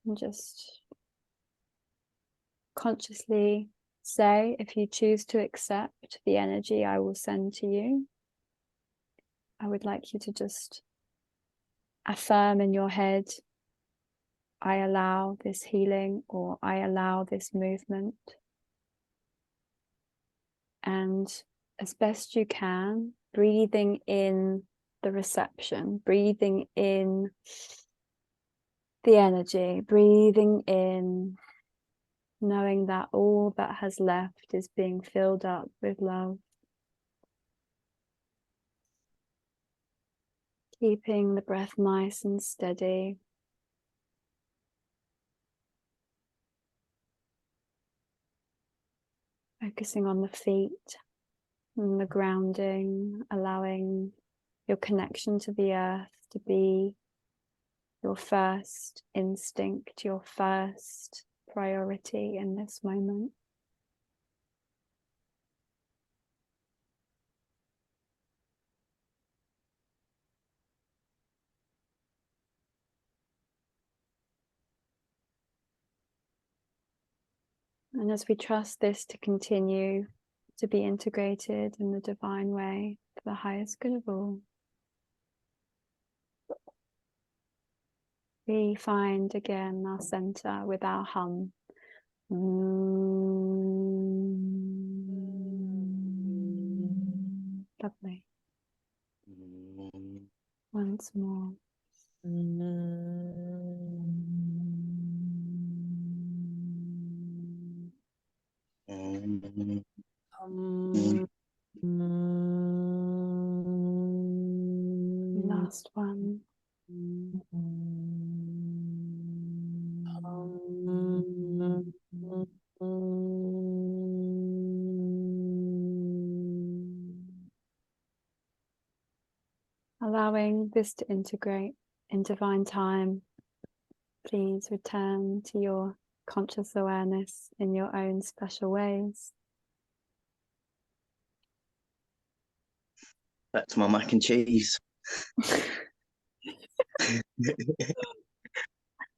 And just consciously say, if you choose to accept the energy I will send to you, I would like you to just affirm in your head, I allow this healing, or I allow this movement. And as best you can, breathing in the reception, breathing in the energy, breathing in, knowing that all that has left is being filled up with love. Keeping the breath nice and steady. Focusing on the feet and the grounding, allowing your connection to the earth to be your first instinct, your first priority in this moment. And as we trust this to continue to be integrated in the divine way for the highest good of all, we find again our center with our hum. Lovely. Once more. Last one. Allowing this to integrate in divine time, please return to your conscious awareness in your own special ways. Back to my mac and cheese.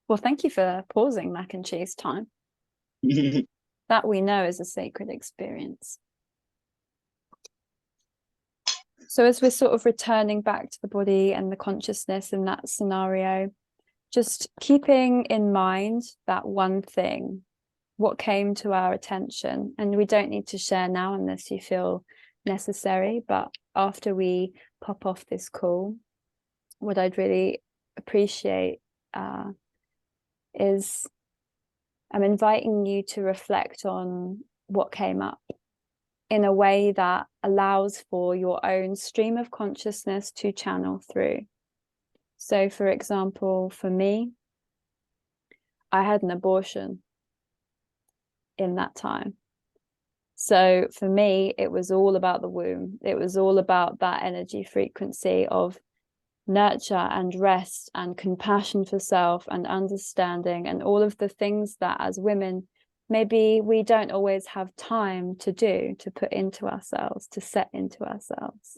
Well, thank you for pausing mac and cheese time. That we know is a sacred experience. So as we're sort of returning back to the body and the consciousness in that scenario, just keeping in mind that one thing, what came to our attention, and we don't need to share now unless you feel necessary, but after we pop off this call, what I'd really appreciate is I'm inviting you to reflect on what came up in a way that allows for your own stream of consciousness to channel through. So, for example, for me, I had an abortion in that time. So for me, it was all about the womb. It was all about that energy frequency of nurture and rest and compassion for self and understanding and all of the things that as women, maybe we don't always have time to do, to put into ourselves, to set into ourselves.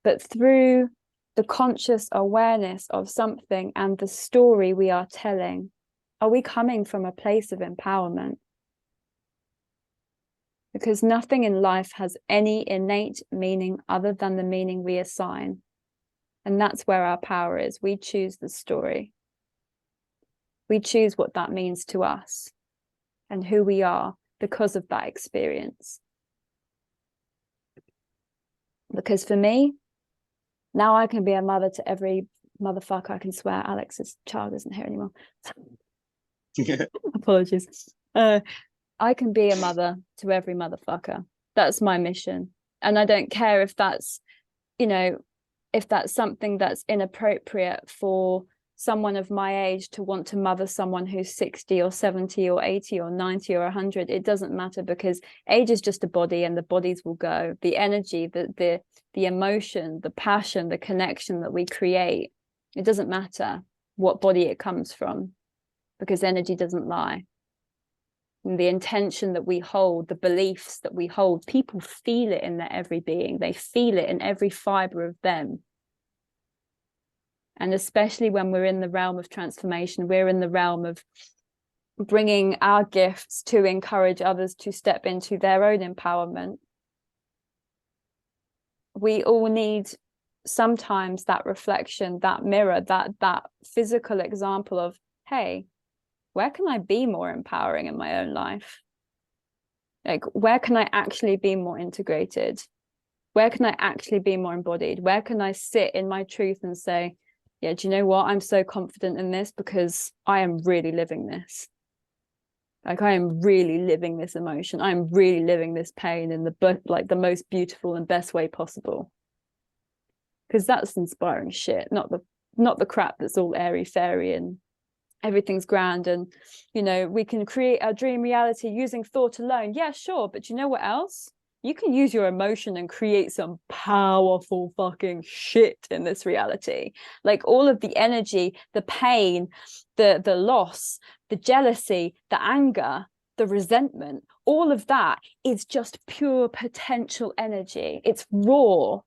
But through the conscious awareness of something and the story we are telling, are we coming from a place of empowerment? Because nothing in life has any innate meaning other than the meaning we assign. And that's where our power is. We choose the story. We choose what that means to us and who we are because of that experience. Because for me, now I can be a mother to every motherfucker. I can swear Alex's child isn't here anymore. Apologies. I can be a mother to every motherfucker. That's my mission. And I don't care if that's, you know, if that's something that's inappropriate for someone of my age to want to mother someone who's 60 or 70 or 80 or 90 or 100. It doesn't matter, because age is just a body and the bodies will go. The energy, the emotion, the passion, the connection that we create, it doesn't matter what body it comes from, because energy doesn't lie. And the intention that we hold, the beliefs that we hold, people feel it in their every being. They feel it in every fiber of them. And especially when we're in the realm of transformation, we're in the realm of bringing our gifts to encourage others to step into their own empowerment. We all need sometimes that reflection, that mirror, that physical example of, hey, where can I be more empowering in my own life? Like, where can I actually be more integrated? Where can I actually be more embodied? Where can I sit in my truth and say, yeah, do you know what? I'm so confident in this because I am really living this. Like, I am really living this emotion. I'm really living this pain in the most beautiful and best way possible. Because that's inspiring shit, not the crap that's all airy fairy and everything's grand and, you know, we can create our dream reality using thought alone. Yeah, sure. But you know what else? You can use your emotion and create some powerful fucking shit in this reality. Like, all of the energy, the pain, the loss, the jealousy, the anger, the resentment, all of that is just pure potential energy. It's raw.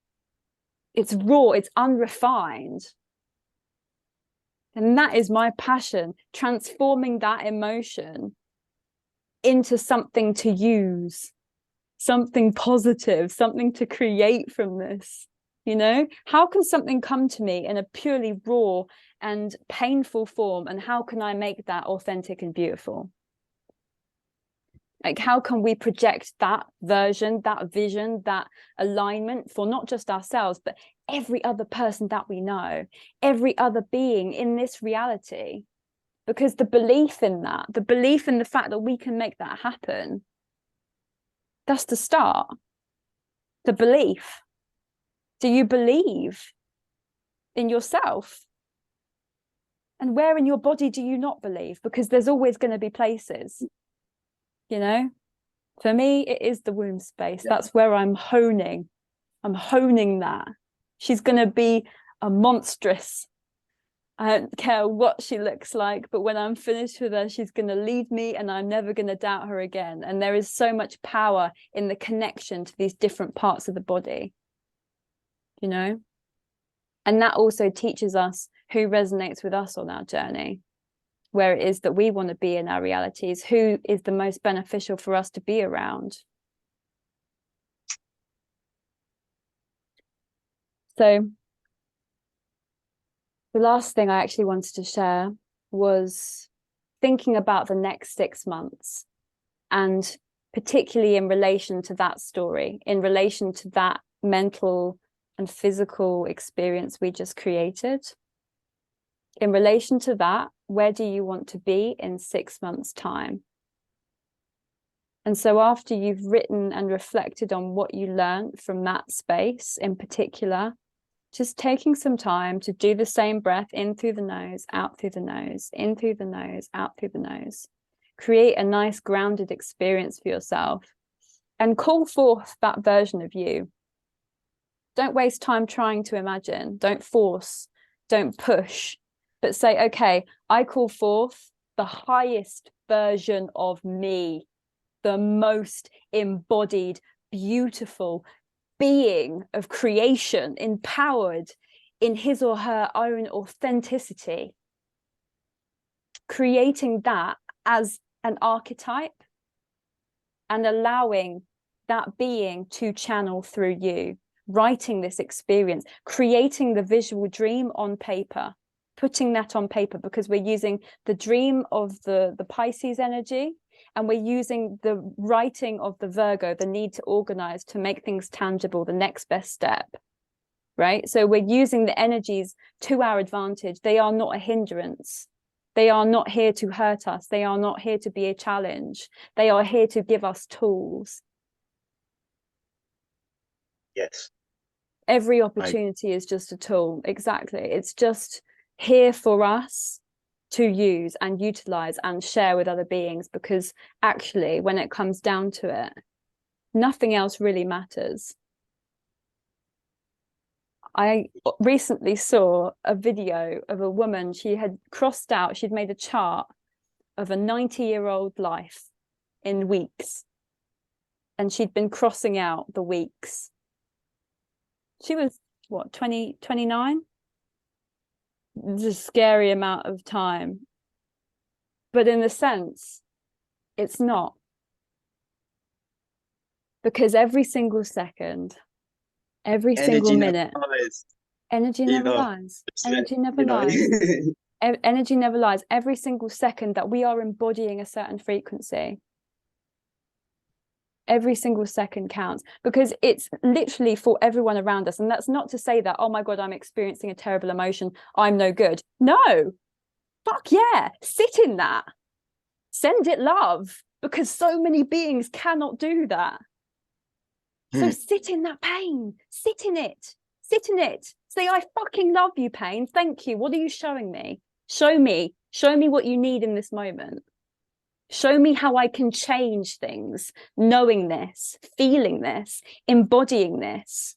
It's raw. It's unrefined. And that is my passion, transforming that emotion into something to use, something positive, something to create from this. You know, how can something come to me in a purely raw and painful form, and how can I make that authentic and beautiful? Like, how can we project that version, that vision, that alignment for not just ourselves, but every other person that we know, every other being in this reality? Because the belief in that, the belief in the fact that we can make that happen, that's the start. The belief. Do you believe in yourself? And where in your body do you not believe? Because there's always going to be places. You know, for me, it is the womb space. Yeah. That's where I'm honing that. She's going to be a monstrous. I don't care what she looks like, but when I'm finished with her, she's going to lead me, and I'm never going to doubt her again. And there is so much power in the connection to these different parts of the body, you know, and that also teaches us who resonates with us on our journey, where it is that we want to be in our realities, who is the most beneficial for us to be around. So the last thing I actually wanted to share was thinking about the next 6 months, and particularly in relation to that story, in relation to that mental and physical experience we just created. In relation to that, where do you want to be in 6 months' time? And so after you've written and reflected on what you learned from that space in particular, just taking some time to do the same breath in through the nose, out through the nose, in through the nose, out through the nose. Create a nice grounded experience for yourself and call forth that version of you. Don't waste time trying to imagine. Don't force, don't push, but say, okay, I call forth the highest version of me, the most embodied, beautiful being of creation, empowered in his or her own authenticity. Creating that as an archetype and allowing that being to channel through you, writing this experience, creating the visual dream on paper, putting that on paper, because we're using the dream of the Pisces energy, and we're using the writing of the Virgo, the need to organize, to make things tangible, the next best step, right? So we're using the energies to our advantage. They are not a hindrance. They are not here to hurt us. They are not here to be a challenge. They are here to give us tools. Yes. Every opportunity is just a tool. Exactly. It's just here for us to use and utilize and share with other beings, because actually, when it comes down to it, nothing else really matters. I recently saw a video of a woman. She had crossed out, she'd made a chart of a 90-year-old life in weeks, and she'd been crossing out the weeks. She was what, 29? It's a scary amount of time, but in a sense it's not, because every single second, every single minute, energy never lies. Energy never lies. Energy never lies. Every single second that we are embodying a certain frequency, every single second counts, because it's literally for everyone around us. And that's not to say that, oh my God, I'm experiencing a terrible emotion, I'm no good. No, fuck yeah, sit in that, send it love, because so many beings cannot do that. So sit in that pain, sit in it, say, I fucking love you, pain, thank you, what are you showing me? Show me what you need in this moment. Show me how I can change things, knowing this, feeling this, embodying this.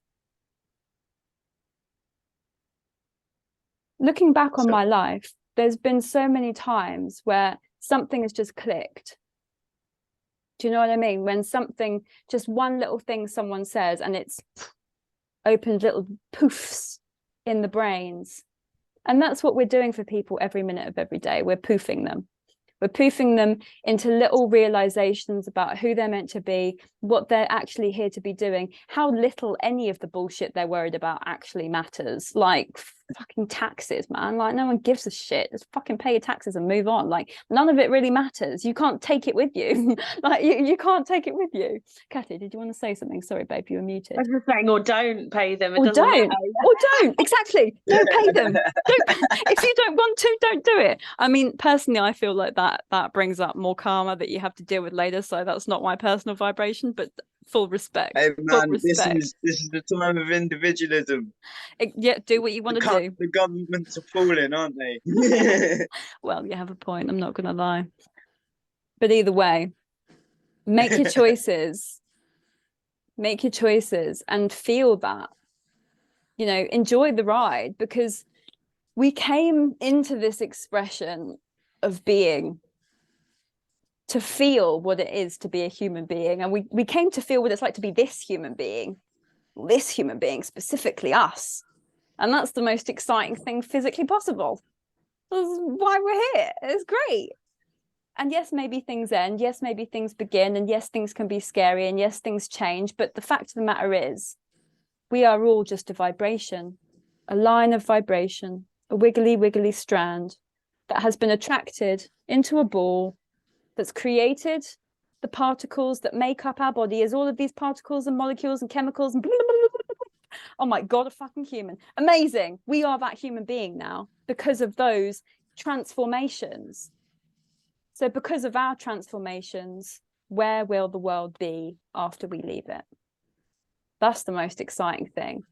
Looking back on my life, there's been so many times where something has just clicked. Do you know what I mean? When something, just one little thing someone says, and it's opened little poofs in the brains. And that's what we're doing for people every minute of every day. We're poofing them. We're poofing them into little realizations about who they're meant to be, what they're actually here to be doing, how little any of the bullshit they're worried about actually matters. Like fucking taxes, man. Like no one gives a shit. Just fucking pay your taxes and move on. Like none of it really matters. You can't take it with you. Like you can't take it with you. Kathy, did you want to say something? Sorry, babe, you were muted. I was just saying, or don't pay them. Or don't. Exactly. Don't pay them. If you don't want to, don't do it. I mean, personally, I feel like that brings up more karma that you have to deal with later. So that's not my personal vibration, but full respect. Hey man, respect. this is the time of individualism. Yeah, do what you want to do. The governments are falling, aren't they? Well, you have a point. I'm not going to lie. But either way, make your choices. Make your choices and feel that. You know, enjoy the ride, because we came into this expression of being to feel what it is to be a human being. And we came to feel what it's like to be this human being specifically us. And that's the most exciting thing physically possible. That's why we're here. It's great. And yes, maybe things end. Yes, maybe things begin. And yes, things can be scary. And yes, things change. But the fact of the matter is, we are all just a vibration, a line of vibration, a wiggly strand that has been attracted into a ball that's created the particles that make up our body as all of these particles and molecules and chemicals and blah, blah, blah, blah, blah. Oh my God, a fucking human. Amazing. We are that human being now because of those transformations. So because of our transformations, where will the world be after we leave it? That's the most exciting thing.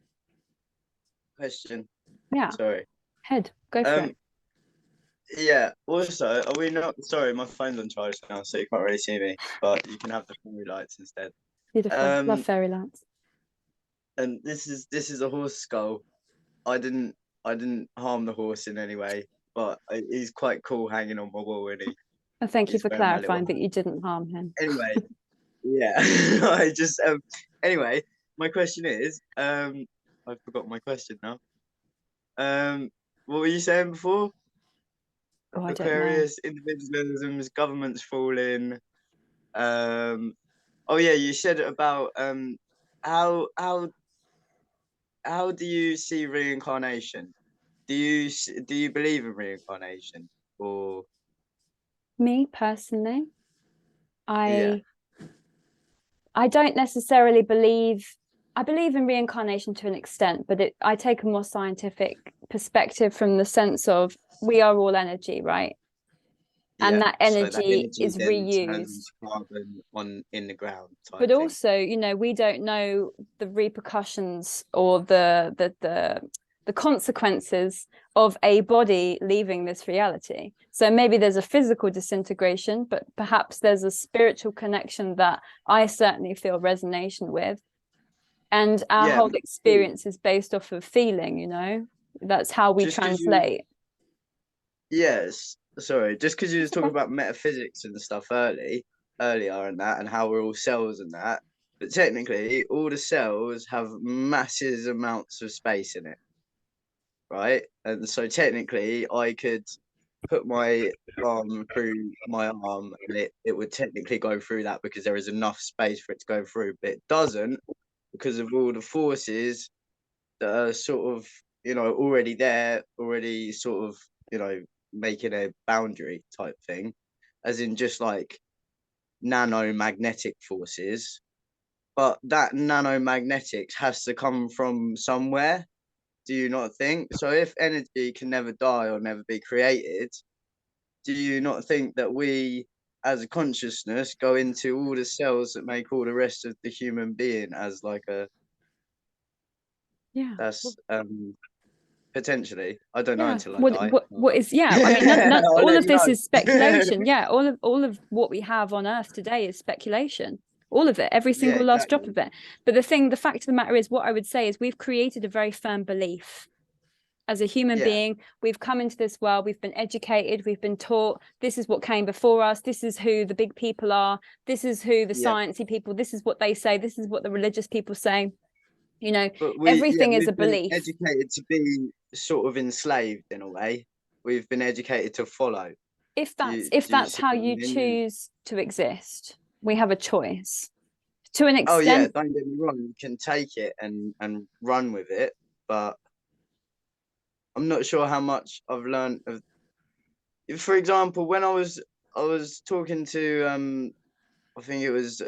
Question. Yeah. Sorry. Go for it. Yeah. Also, are we not? Sorry, my phone's on charge now, so you can't really see me. But you can have the fairy lights instead. Beautiful. Love fairy lights. And this is a horse skull. I didn't harm the horse in any way, but he's quite cool hanging on my wall, really. And thank you for clarifying that you didn't harm him. Anyway, yeah. I just anyway, my question is, I forgot my question now. What were you saying before? Oh, I don't know. Aquarius, individualisms, governments falling. Oh yeah, you said about how do you see reincarnation? Do you believe in reincarnation? Or me personally, Yeah. I don't necessarily believe. I believe in reincarnation to an extent, but I take a more scientific perspective from the sense of we are all energy, right? And that energy is reused carbon in the ground. But also, you know, we don't know the repercussions or the consequences of a body leaving this reality. So maybe there's a physical disintegration, but perhaps there's a spiritual connection that I certainly feel resonation with. And our whole experience is based off of feeling, you know, that's how we translate. Yes. Sorry, just because you were talking about metaphysics and stuff earlier and that, and how we're all cells and that, but technically all the cells have massive amounts of space in it, right? And so technically I could put my arm through my arm and it would technically go through that because there is enough space for it to go through, but it doesn't because of all the forces that are sort of, you know, already there, already sort of, you know, making a boundary type thing, as in just like nanomagnetic forces. But that nanomagnetics has to come from somewhere. Do you not think? So if energy can never die or never be created, do you not think that we as a consciousness go into all the cells that make all the rest of the human being as like a that's potentially, I don't know until I die. What is I mean all of this is speculation. all of what we have on earth today is speculation, all of it, every single last drop of it. But the fact of the matter is, what I would say is we've created a very firm belief as a human being. We've come into this world, we've been educated, we've been taught this is what came before us, this is who the big people are, this is who the sciencey people, this is what they say, this is what the religious people say. You know, everything is a belief. Educated to be sort of enslaved in a way. We've been educated to follow. If Do that's see how what I you mean? choose to exist, we have a choice to an Oh yeah, extent. don't get me wrong, you can take it and run with it, but I'm not sure how much I've learned of. For example, when I was talking to I think it was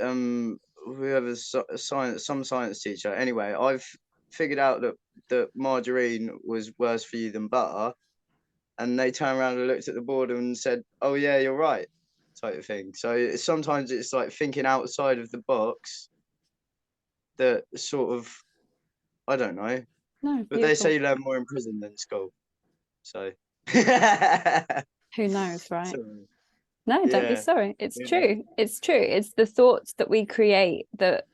whoever's some science teacher. Anyway, I've figured out that margarine was worse for you than butter, and they turned around and looked at the board and said, "Oh yeah, you're right," type of thing. So sometimes it's like thinking outside of the box that sort of, I don't know, No, but they beautiful. say you learn more in prison than school. So Who knows, right? So, No, don't be yeah, sorry. It's who true. knows? It's true. It's the thoughts that we create that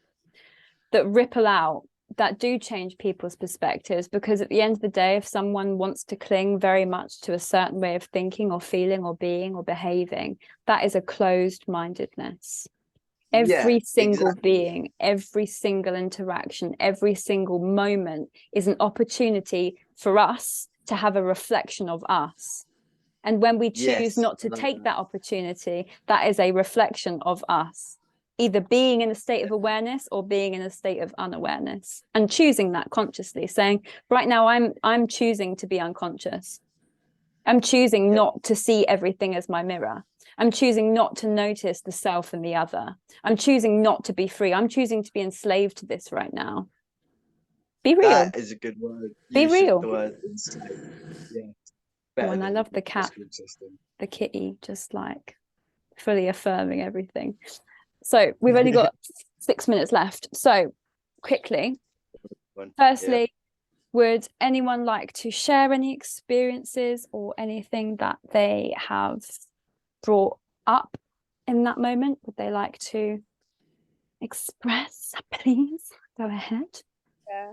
ripple out, that do change people's perspectives, because at the end of the day, if someone wants to cling very much to a certain way of thinking or feeling or being or behaving, that is a closed mindedness. Yeah, Every single exactly. being, every single interaction, every single moment is an opportunity for us to have a reflection of us. And when we choose Yes, not I to love take that. that opportunity, that is a reflection of us, either being in a state of awareness or being in a state of unawareness, and choosing that consciously, saying, right now I'm choosing to be unconscious. I'm choosing not to see everything as my mirror. I'm choosing not to notice the self and the other. I'm choosing not to be free. I'm choosing to be enslaved to this right now. Be real. That is a good word. Be Use of real. the word enslaved. Yeah, Oh, better and I than love the cat, school system. the kitty, just like fully affirming everything. So we've only got 6 minutes left. So quickly, firstly, would anyone like to share any experiences or anything that they have brought up in that moment? Would they like to express? Please go ahead. Yeah,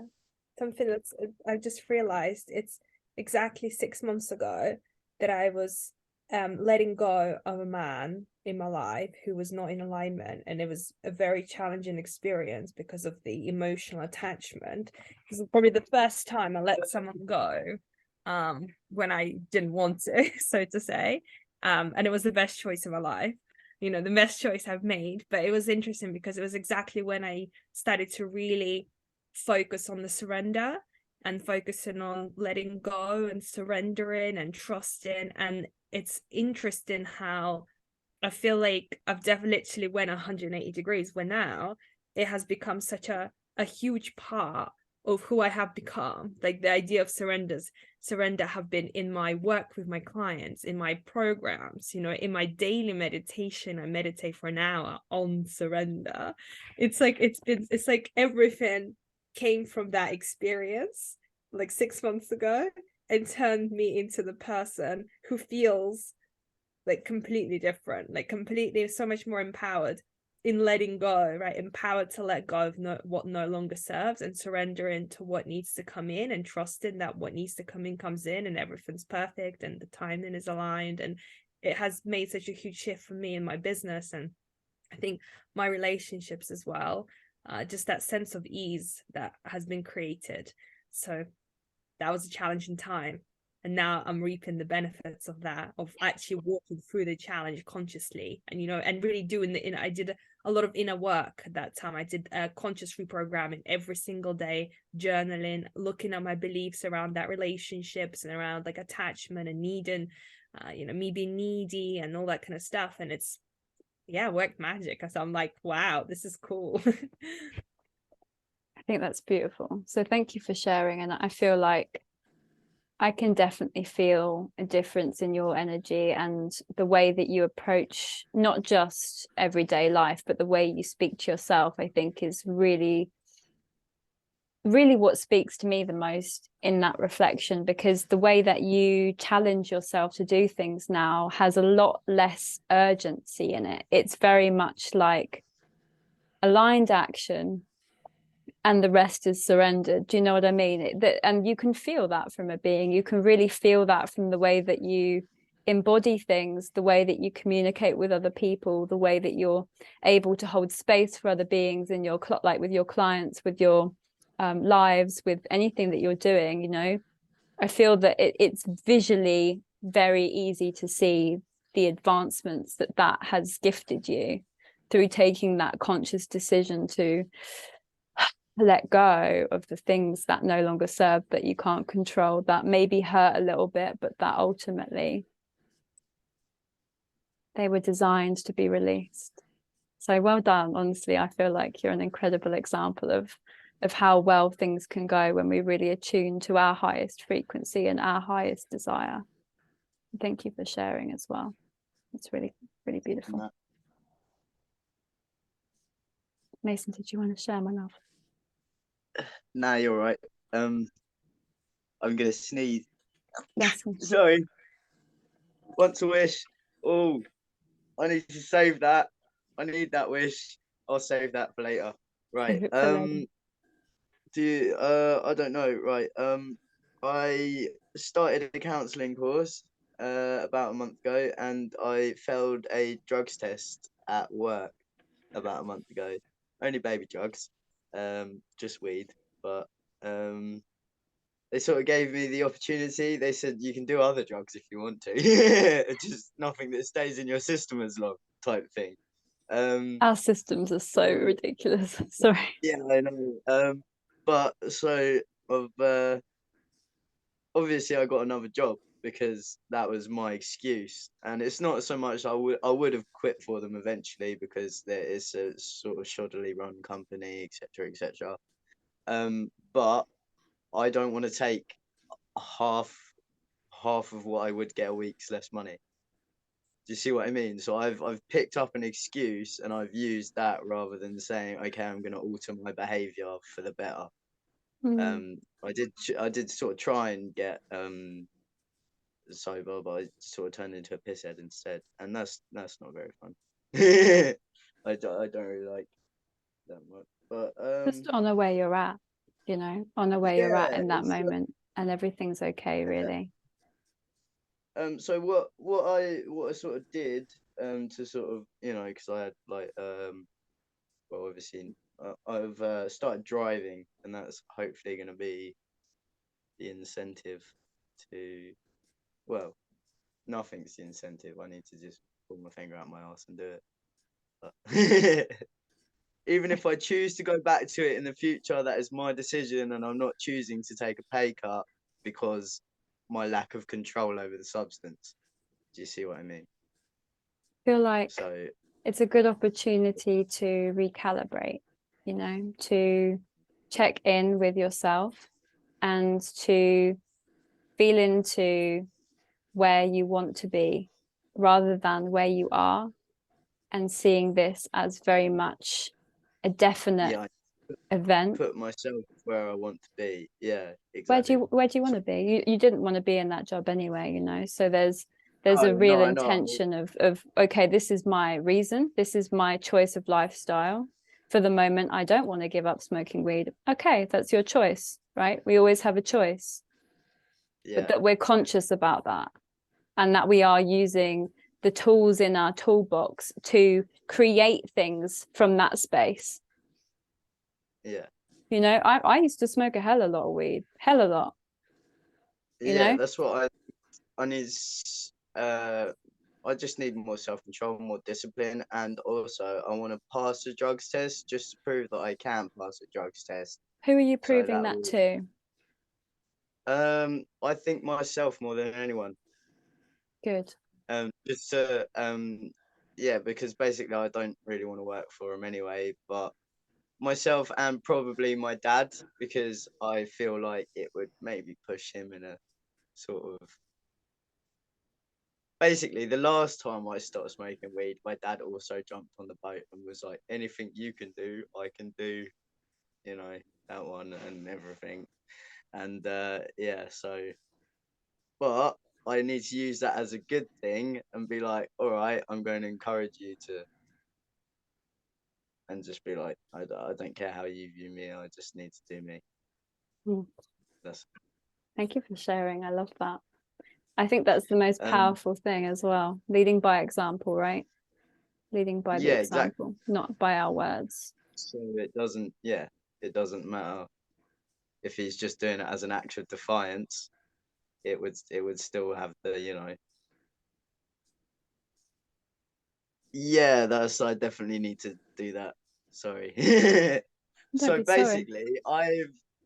something that's I've just realized it's exactly 6 months ago that I was letting go of a man in my life who was not in alignment, and it was a very challenging experience because of the emotional attachment. This is probably the first time I let someone go when I didn't want to, so to say. And it was the best choice of my life, you know, the best choice I've made. But it was interesting because it was exactly when I started to really focus on the surrender and focusing on letting go and surrendering and trusting. And it's interesting how I feel like I've definitely literally went 180 degrees, where now it has become such a huge part of who I have become. Like the idea of surrender have been in my work with my clients, in my programs, you know, in my daily meditation. I meditate for an hour on surrender. It's like everything came from that experience like 6 months ago and turned me into the person who feels like completely different, like completely so much more empowered in letting go, right? Empowered to let go of what no longer serves and surrendering to what needs to come in, and trusting that what needs to come in comes in and everything's perfect and the timing is aligned. And it has made such a huge shift for me in my business, and I think my relationships as well. Just that sense of ease that has been created. So that was a challenging time, and now I'm reaping the benefits of that, of actually walking through the challenge consciously, and you know, and really doing I did a lot of inner work at that time. I did conscious reprogramming every single day, journaling, looking at my beliefs around that relationships and around like attachment and needing, you know, me being needy and all that kind of stuff. And it's worked magic. So I'm like, wow, this is cool. I think that's beautiful. So thank you for sharing. And I feel like I can definitely feel a difference in your energy and the way that you approach not just everyday life, but the way you speak to yourself, I think is really, really what speaks to me the most in that reflection, because the way that you challenge yourself to do things now has a lot less urgency in it. It's very much like aligned action, and the rest is surrendered. Do you know what I mean? And you can feel that from a being. You can really feel that from the way that you embody things, the way that you communicate with other people, the way that you're able to hold space for other beings in your like with your clients, with your lives, with anything that you're doing. You know, I feel that it's visually very easy to see the advancements that that has gifted you through taking that conscious decision to let go of the things that no longer serve, that you can't control, that maybe hurt a little bit, but that ultimately they were designed to be released. So well done. Honestly, I feel like you're an incredible example of how well things can go when we really attune to our highest frequency and our highest desire. Thank you for sharing as well. It's really, really beautiful. No. Mason, did you want to share, my love? Nah, you're right. I'm gonna sneeze. Yes. Sorry. Want to wish. Oh, I need to save that. I need that wish. I'll save that for later. Right. Do you, I don't know. Right. I started a counselling course about a month ago, and I failed a drugs test at work about a month ago. Only baby drugs, just weed, but they sort of gave me the opportunity. They said you can do other drugs if you want to, just nothing that stays in your system as long, type thing. Our systems are so ridiculous. Sorry. Yeah, I know. But so of obviously I got another job because that was my excuse, and it's not so much I would have quit for them eventually because there is a sort of shoddily run company, etc., etc. But I don't want to take half of what I would get a week's less money. Do you see what I mean? So I've picked up an excuse and I've used that rather than saying, okay, I'm going to alter my behavior for the better. I did sort of try and get sober, but I sort of turned into a pisshead instead, and that's not very fun. I don't really like that much, but Just honor where you're at, you know, honor where you're at in that it's moment, and everything's okay, really. So what I sort of did to sort of, you know, because I had like well, obviously I've started driving, and that's hopefully going to be the incentive to, well, nothing's the incentive. I need to just pull my finger out my ass and do it. But even if I choose to go back to it in the future, that is my decision, and I'm not choosing to take a pay cut because my lack of control over the substance. Do you see what I mean? I feel like So it's a good opportunity to recalibrate, you know, to check in with yourself and to feel into where you want to be rather than where you are, and seeing this as very much a definite yeah, event. put myself where I want to be. Yeah, exactly. Where do you want to be? You didn't want to be in that job anyway, you know, so there's a real I know. intention of okay, this is my reason, this is my choice of lifestyle. For the moment, I don't want to give up smoking weed. Okay, that's your choice, right? We always have a choice. Yeah. But that we're conscious about that, and that we are using the tools in our toolbox to create things from that space. Yeah. You know, I used to smoke a hell of a lot of weed, hell a lot. You know, That's what I need. I just need more self-control, more discipline, and also I want to pass the drugs test just to prove that I can pass the drugs test. who are you So proving that to? I think myself more than anyone. Good. Just to yeah, because basically I don't really want to work for him anyway, but myself and probably my dad, because I feel like it would maybe push him in a sort of, basically the last time I stopped smoking weed, my dad also jumped on the boat and was like, anything you can do, I can do, you know, that one and everything. And yeah, so, but I need to use that as a good thing and be like, all right, I'm going to encourage you to, and just be like, I don't care how you view me, I just need to do me. That's Thank you for sharing. I love that. I think that's the most powerful thing as well. Leading by example, right? Leading by the example, exactly. Not by our words. So it doesn't matter if he's just doing it as an act of defiance. it would still have the, you know. Yeah, I definitely need to do that. Sorry. So basically,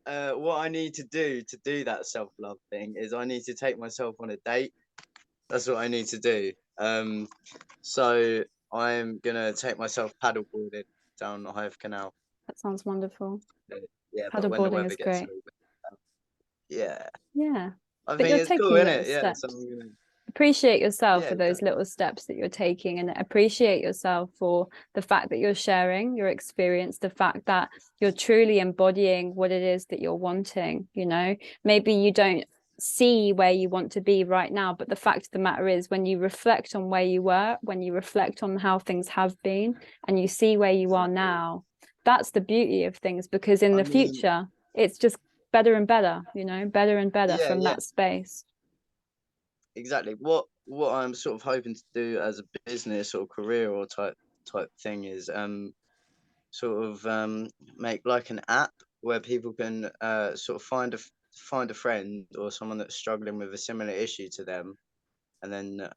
what I need to do that self-love thing is I need to take myself on a date. That's what I need to do. So I'm gonna take myself paddleboarding down the Hythe Canal. That sounds wonderful. Yeah, but when the Paddleboarding weather is gets great. yeah, Yeah, I but think you're it's cool, taking isn't little it? Yeah, steps. so I'm gonna, Appreciate yourself yeah, for those little steps that you're taking, and appreciate yourself for the fact that you're sharing your experience, the fact that you're truly embodying what it is that you're wanting. You know, maybe you don't see where you want to be right now, but the fact of the matter is, when you reflect on where you were, when you reflect on how things have been, and you see where you are now, that's the beauty of things, because in the future it's just better and better, you know, better and better from that space. Exactly. What I'm sort of hoping to do as a business or career or type thing is sort of make like an app where people can sort of find a friend or someone that's struggling with a similar issue to them, and then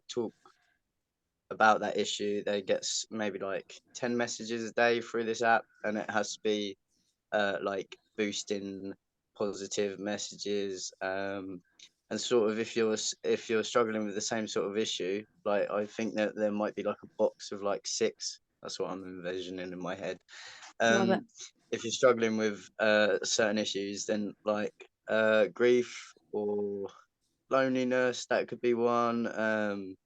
talk about that issue. They get maybe like 10 messages a day through this app, and it has to be like boosting positive messages, and sort of if you're struggling with the same sort of issue, like I think that there might be like a box of like 6. That's what I'm envisioning in my head. Love it. If you're struggling with certain issues, then like grief or loneliness, that could be one.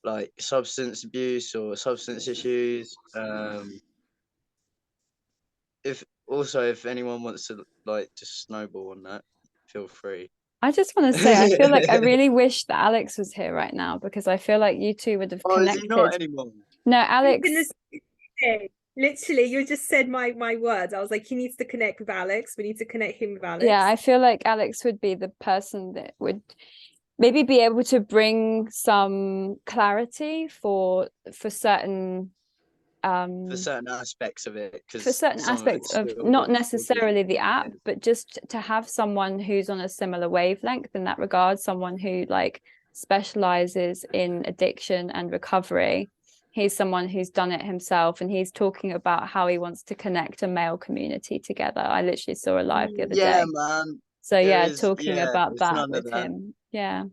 Like substance abuse or substance issues. If anyone wants to like just snowball on that, feel free. I just want to say, I feel like I really wish that Alex was here right now, because I feel like you two would have Is he not connected. anymore? No, Alex. Literally, you just said my words. I was like, he needs to connect with Alex. We need to connect him with Alex. Yeah, I feel like Alex would be the person that would maybe be able to bring some clarity for certain For certain aspects of it, for because certain aspects of not necessarily the app, yeah. but just to have someone who's on a similar wavelength in that regard, someone who like specializes in addiction and recovery. He's someone who's done it himself, and he's talking about how he wants to connect a male community together. I literally saw a live the other day. Man. So yeah, talking about that with him. Yeah.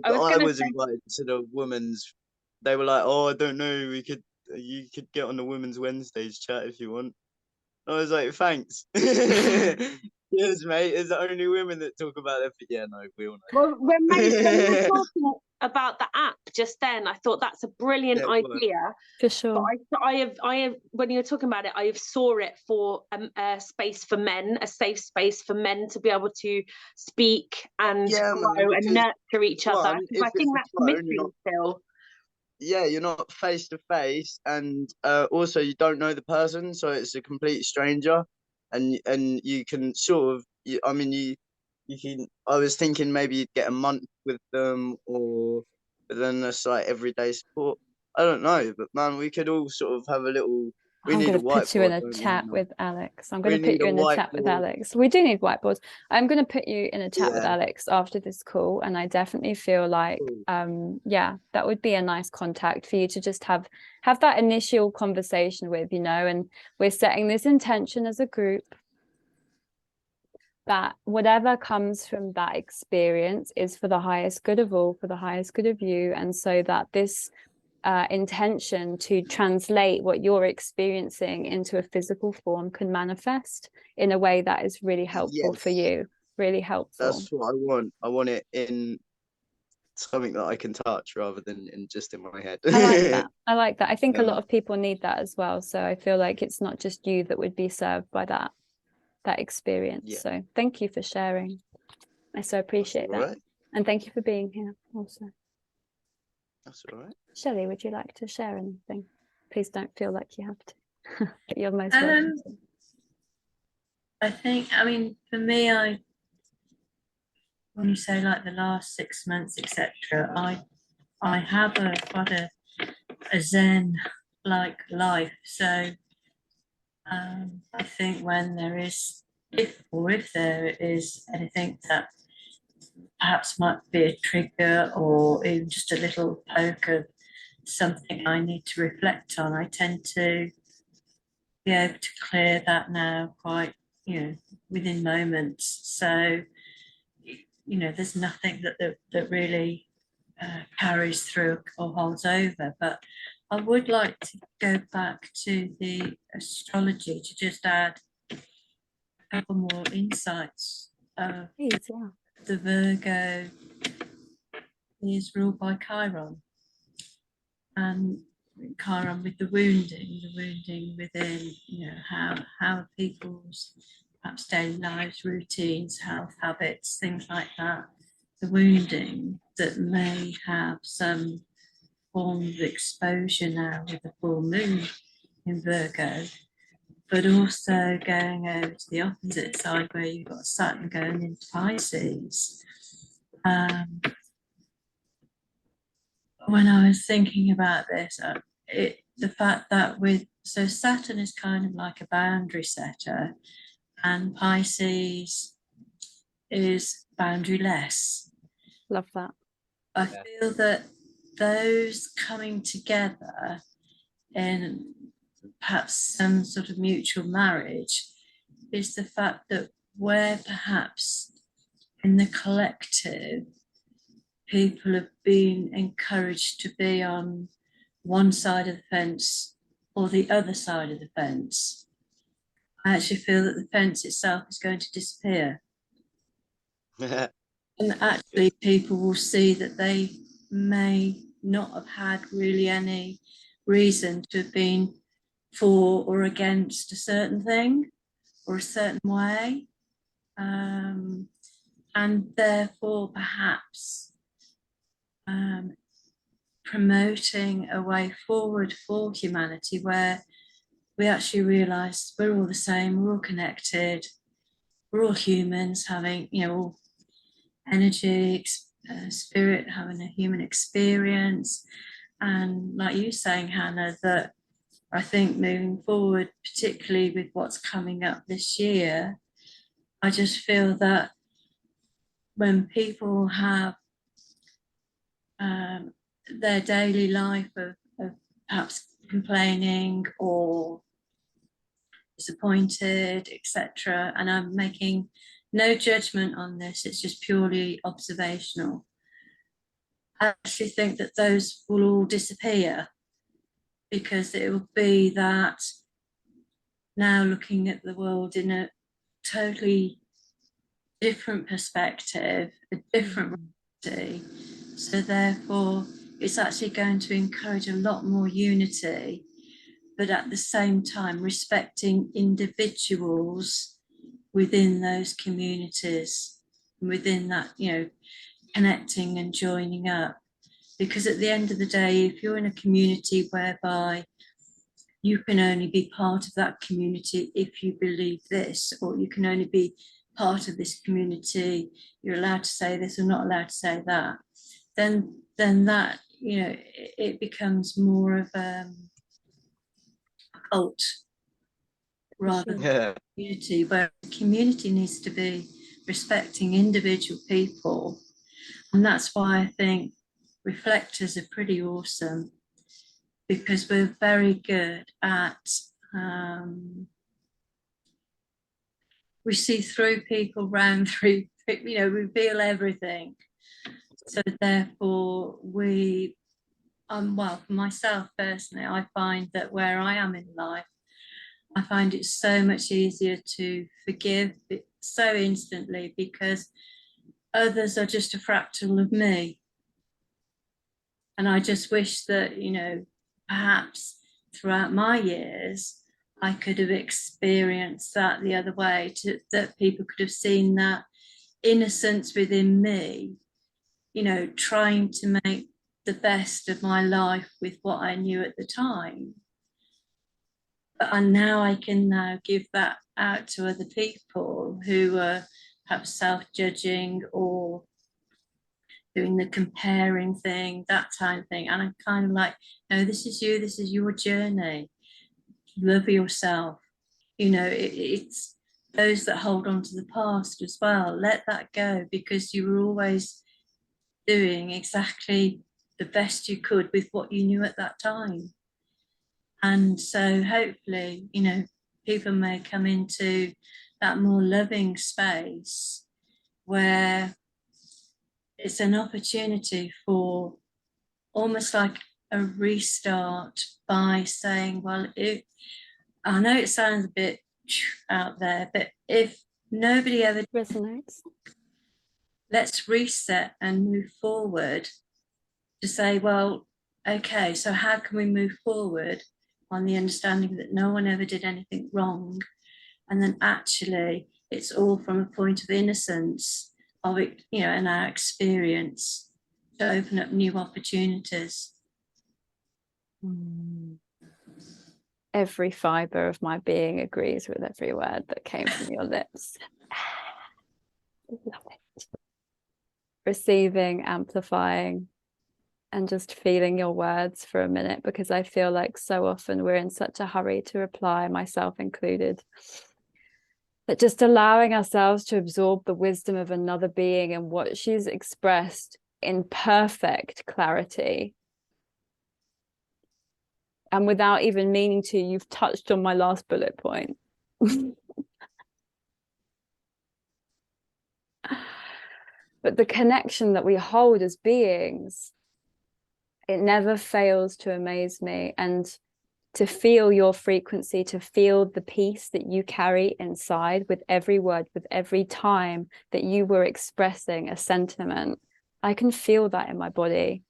I was invited to the women's. They were like, "Oh, I don't know. You could get on the women's Wednesdays chat if you want." I was like, "Thanks." Yes, mate. It's the only women that talk about it. Yeah, no, we all know. Well, when you were talking about the app just then, I thought that's a brilliant idea. For sure. But I have when you were talking about it, I have saw it for a space for men, a safe space for men to be able to speak and grow and nurture each other. I think that's missing still. Yeah, you're not face to face, and also you don't know the person, so it's a complete stranger, and you can sort of, you can. I was thinking maybe you'd get a month with them, but then that's like everyday support. I don't know, but man, we could all sort of have a little. I'm going to put you in a chat with Alex. I'm going to put you in a chat with Alex. We do need whiteboards. I'm going to put you in a chat with Alex after this call, and I definitely feel like, yeah, that would be a nice contact for you to just have that initial conversation with, you know. And we're setting this intention as a group that whatever comes from that experience is for the highest good of all, for the highest good of you, and so that this intention to translate what you're experiencing into a physical form can manifest in a way that is really helpful for you, really helpful. That's what I want. I want it in something that I can touch rather than just in my head. I like that. I like that. I think a lot of people need that as well. So I feel like it's not just you that would be served by that experience. So thank you for sharing. I so appreciate that. Right. And thank you for being here also. That's all right. Shelley, would you like to share anything? Please don't feel like you have to. You're most welcome. I think, I mean, for me, when you say like the last 6 months, etc., I have quite a Zen like life. So I think when there is, if there is anything that perhaps might be a trigger or even just a little poke of something I need to reflect on, I tend to be able to clear that now quite, within moments. So, there's nothing that really carries through or holds over. But I would like to go back to the astrology to just add a couple more insights. Please, yeah. The Virgo is ruled by Chiron, and Chiron with the wounding within, how people's perhaps daily lives, routines, health habits, things like that, the wounding that may have some form of exposure now with the full moon in Virgo, but also going over to the opposite side where you've got Saturn going into Pisces. When I was thinking about this, the fact that so Saturn is kind of like a boundary setter, and Pisces is boundaryless. Love that. I feel that those coming together in perhaps some sort of mutual marriage is the fact that where perhaps in the collective people have been encouraged to be on one side of the fence or the other side of the fence, I actually feel that the fence itself is going to disappear. And actually people will see that they may not have had really any reason to have been for or against a certain thing or a certain way. And therefore perhaps promoting a way forward for humanity where we actually realise we're all the same, we're all connected, we're all humans having, all energy, spirit, having a human experience. And like you saying, Hannah, that I think moving forward, particularly with what's coming up this year, I just feel that when people have their daily life of perhaps complaining or disappointed, etc., and I'm making no judgment on this, it's just purely observational, I actually think that those will all disappear, because it will be that now looking at the world in a totally different perspective, a different reality. So therefore, it's actually going to encourage a lot more unity, but at the same time respecting individuals within those communities, within that, connecting and joining up. Because at the end of the day, if you're in a community whereby you can only be part of that community if you believe this, or you can only be part of this community, you're allowed to say this or not allowed to say that, then that, it becomes more of a cult rather than community, where the community needs to be respecting individual people. And that's why I think reflectors are pretty awesome, because we're very good at we see through people, round through, reveal everything. So therefore well, for myself personally, I find that where I am in life, I find it so much easier to forgive it so instantly, because others are just a fractal of me. And I just wish that, perhaps throughout my years, I could have experienced that the other way, that people could have seen that innocence within me, trying to make the best of my life with what I knew at the time. And now I can now give that out to other people who are perhaps self-judging or doing the comparing thing, that kind of thing. And I'm kind of like, no, this is you, this is your journey. Love yourself. It's those that hold on to the past as well, let that go, because you were always doing exactly the best you could with what you knew at that time. And so hopefully, you know, people may come into that more loving space where it's an opportunity for almost like a restart by saying, well, I know it sounds a bit out there, but if nobody ever Resonates. Let's reset and move forward to say, well, okay, so how can we move forward on the understanding that no one ever did anything wrong? And then actually it's all from a point of innocence of it, you know, and our experience to open up new opportunities. Every fiber of my being agrees with every word that came from your lips. Love it. Receiving, amplifying, and just feeling your words for a minute, because I feel like so often we're in such a hurry to reply, myself included, that just allowing ourselves to absorb the wisdom of another being and what she's expressed in perfect clarity. And without even meaning to, you've touched on my last bullet point. But the connection that we hold as beings, it never fails to amaze me. And to feel your frequency, to feel the peace that you carry inside with every word, with every time that you were expressing a sentiment, I can feel that in my body.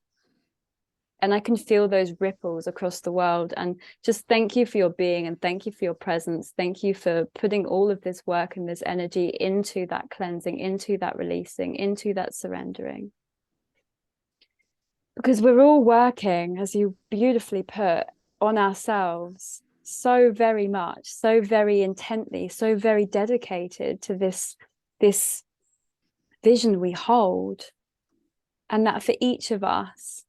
And I can feel those ripples across the world. And just thank you for your being, and thank you for your presence. Thank you for putting all of this work and this energy into that cleansing, into that releasing, into that surrendering. Because we're all working, as you beautifully put, on ourselves so very much, so very intently, so very dedicated to this vision we hold. And that for each of us,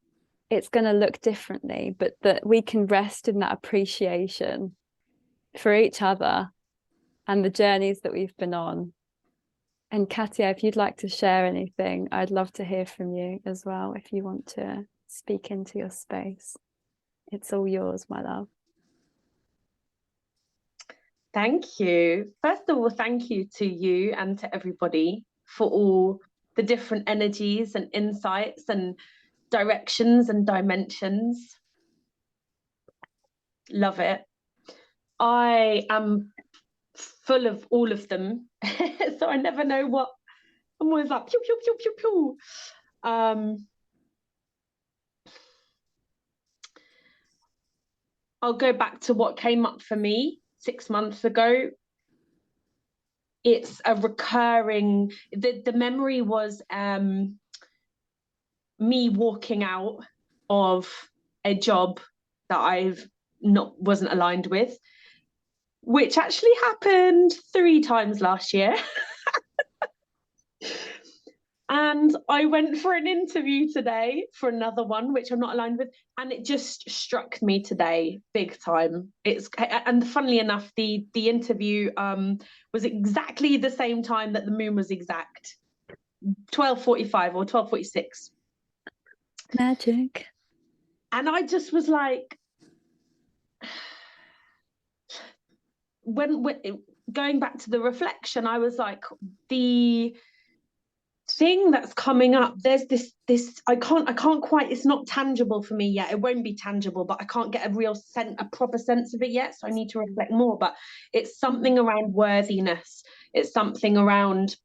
it's going to look differently, but that we can rest in that appreciation for each other and the journeys that we've been on. And Katia, if you'd like to share anything, I'd love to hear from you as well, if you want to speak into your space. It's all yours, my love. Thank you. First of all, thank you to you and to everybody for all the different energies and insights and directions and dimensions. Love it. I am full of all of them, so I never know what. I'm always like pew pew pew pew pew. I'll go back to what came up for me 6 months ago. It's a recurring. The memory was me walking out of a job that wasn't aligned with, which actually happened 3 times last year. And I went for an interview today for another one, which I'm not aligned with. And it just struck me today, big time. And funnily enough, the interview was exactly the same time that the moon was exact, 12:45 or 12:46. Magic. And I just was like, when going back to the reflection, I was like, the thing that's coming up, there's this I can't quite, it's not tangible for me yet. It won't be tangible, but I can't get a proper sense of it yet, so I need to reflect more. But it's something around worthiness. It's something around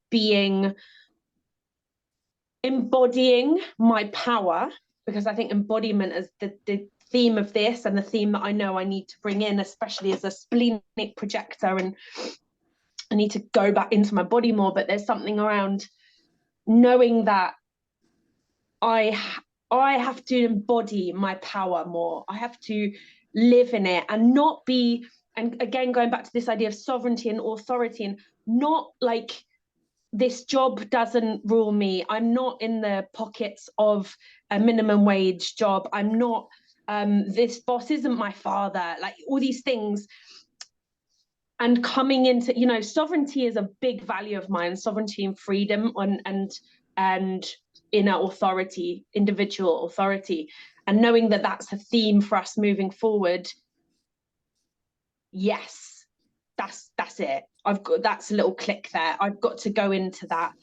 embodying my power, because I think embodiment is the theme of this, and the theme that I know I need to bring in, especially as a splenic projector, and I need to go back into my body more. But there's something around knowing that I have to embody my power more. I have to live in it and not be, and again, going back to this idea of sovereignty and authority, and not like this job doesn't rule me. I'm not in the pockets of a minimum wage job. I'm not, this boss isn't my father. Like all these things. and coming into, you know, sovereignty is a big value of mine, sovereignty and freedom, and inner authority, individual authority, and knowing that that's a theme for us moving forward. Yes, that's it. That's a little click there. I've got to go into that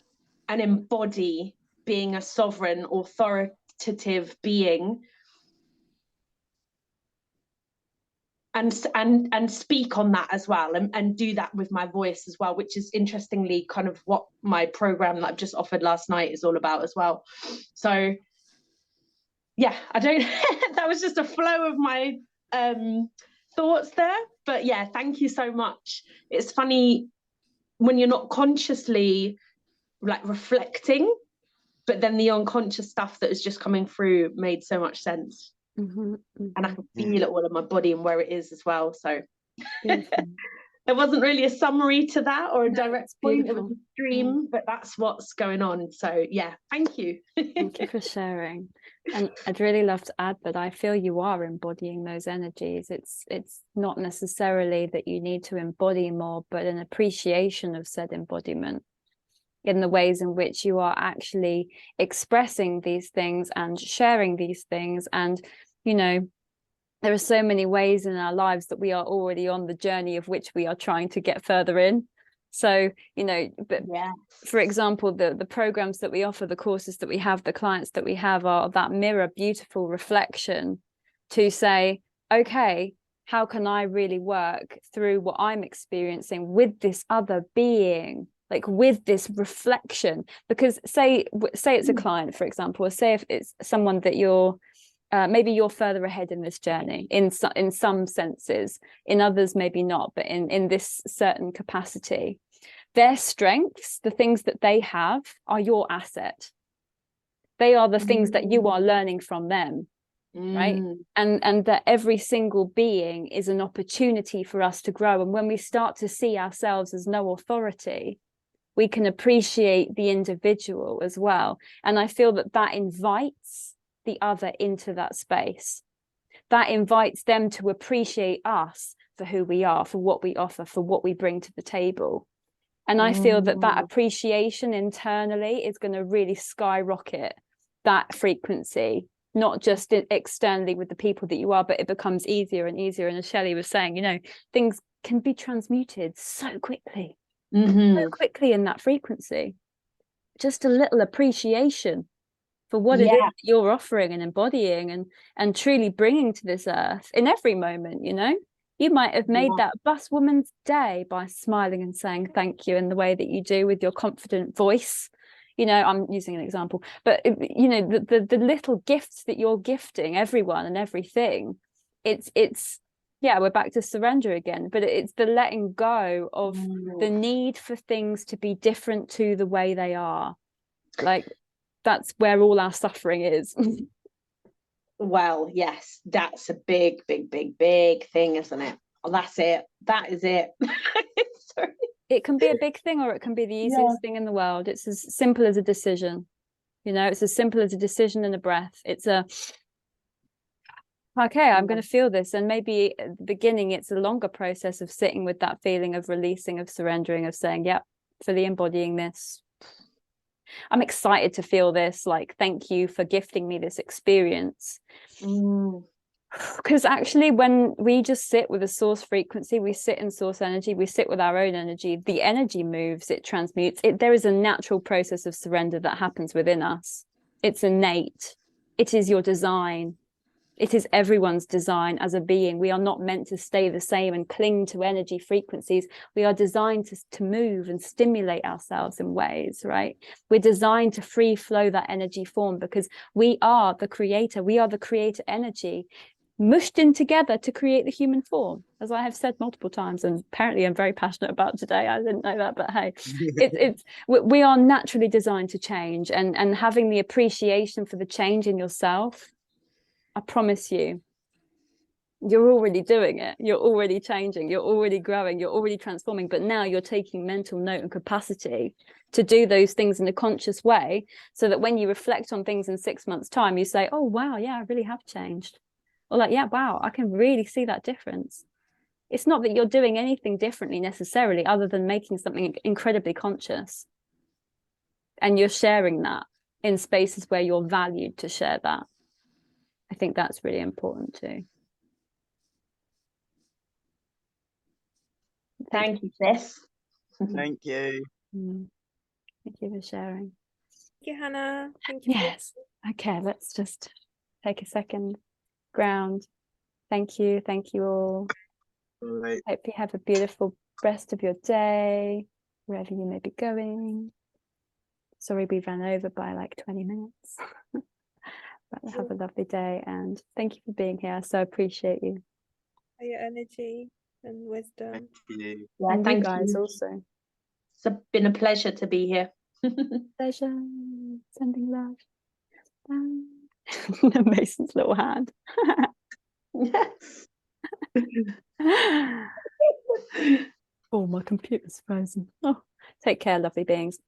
and embody being a sovereign, authoritative being, and speak on that as well, and do that with my voice as well, which is interestingly kind of what my program that I've just offered last night is all about as well. So yeah, I don't that was just a flow of my thoughts there, but yeah, thank you so much. It's funny when you're not consciously like reflecting, but then the unconscious stuff that is just coming through made so much sense. And I can feel it all in my body and where it is as well. So there wasn't really a summary to that or a direct point. It was a stream, but that's what's going on. So yeah, thank you. Thank you for sharing. And I'd really love to add that I feel you are embodying those energies. It's not necessarily that you need to embody more, but an appreciation of said embodiment in the ways in which you are actually expressing these things and sharing these things. And, you know, there are so many ways in our lives that we are already on the journey of which we are trying to get further in. So, you know, but yeah, for example, the programs that we offer, the courses that we have, the clients that we have are that mirror, beautiful reflection to say, okay, how can I really work through what I'm experiencing with this other being? Like with this reflection, because say it's a client, for example, or say if it's someone that you're maybe you're further ahead in this journey in some senses, in others maybe not, but in this certain capacity, their strengths, the things that they have, are your asset. They are the things that you are learning from them, right? And that every single being is an opportunity for us to grow. And when we start to see ourselves as no authority, we can appreciate the individual as well. And I feel that that invites the other into that space. That invites them to appreciate us for who we are, for what we offer, for what we bring to the table. And I feel that that appreciation internally is going to really skyrocket that frequency, not just externally with the people that you are, but it becomes easier and easier. And as Shelley was saying, you know, things can be transmuted so quickly. So quickly in that frequency. Just a little appreciation for what it is that you're offering and embodying and truly bringing to this earth in every moment. You know, you might have made that bus woman's day by smiling and saying thank you in the way that you do with your confident voice. You know, I'm using an example, but you know, the little gifts that you're gifting everyone and everything, it's yeah, we're back to surrender again, but it's the letting go of the need for things to be different to the way they are. Like, that's where all our suffering is. Well, yes, that's a big thing, isn't it? Well, that's it. That is it. Sorry. It can be a big thing or it can be the easiest thing in the world. It's as simple as a decision. You know, it's as simple as a decision and a breath. It's a okay, I'm going to feel this. And maybe at the beginning, it's a longer process of sitting with that feeling of releasing, of surrendering, of saying, yep, fully embodying this. I'm excited to feel this. Like, thank you for gifting me this experience. Because actually, when we just sit with a source frequency, we sit in source energy, we sit with our own energy, the energy moves, it transmutes. There is a natural process of surrender that happens within us. It's innate. It is your design. It is everyone's design as a being. We are not meant to stay the same and cling to energy frequencies. We are designed to move and stimulate ourselves in ways, right? We're designed to free flow that energy form because we are the creator. We are the creator energy mushed in together to create the human form, as I have said multiple times, and apparently I'm very passionate about today. I didn't know that, but hey, we are naturally designed to change, and having the appreciation for the change in yourself, I promise you, you're already doing it. You're already changing. You're already growing. You're already transforming. But now you're taking mental note and capacity to do those things in a conscious way so that when you reflect on things in 6 months' time, you say, oh, wow, yeah, I really have changed. Or like, yeah, wow, I can really see that difference. it's not that you're doing anything differently necessarily, other than making something incredibly conscious. And you're sharing that in spaces where you're valued to share that. I think that's really important too. Thank you, sis. Thank you. Thank you for sharing. Thank you, Hannah. Thank you. Yes. Okay, let's just take a second. Ground. Thank you. Thank you all. Right. Hope you have a beautiful rest of your day, wherever you may be going. Sorry we ran over by like 20 minutes. But have a lovely day, and thank you for being here. I so appreciate you. For your energy and wisdom. Thank you. Yeah, And thank you guys you. also. It's been a pleasure to be here. Pleasure. Sending love. Mason's little hand. Yes. Oh, my computer's frozen. Oh, take care, lovely beings.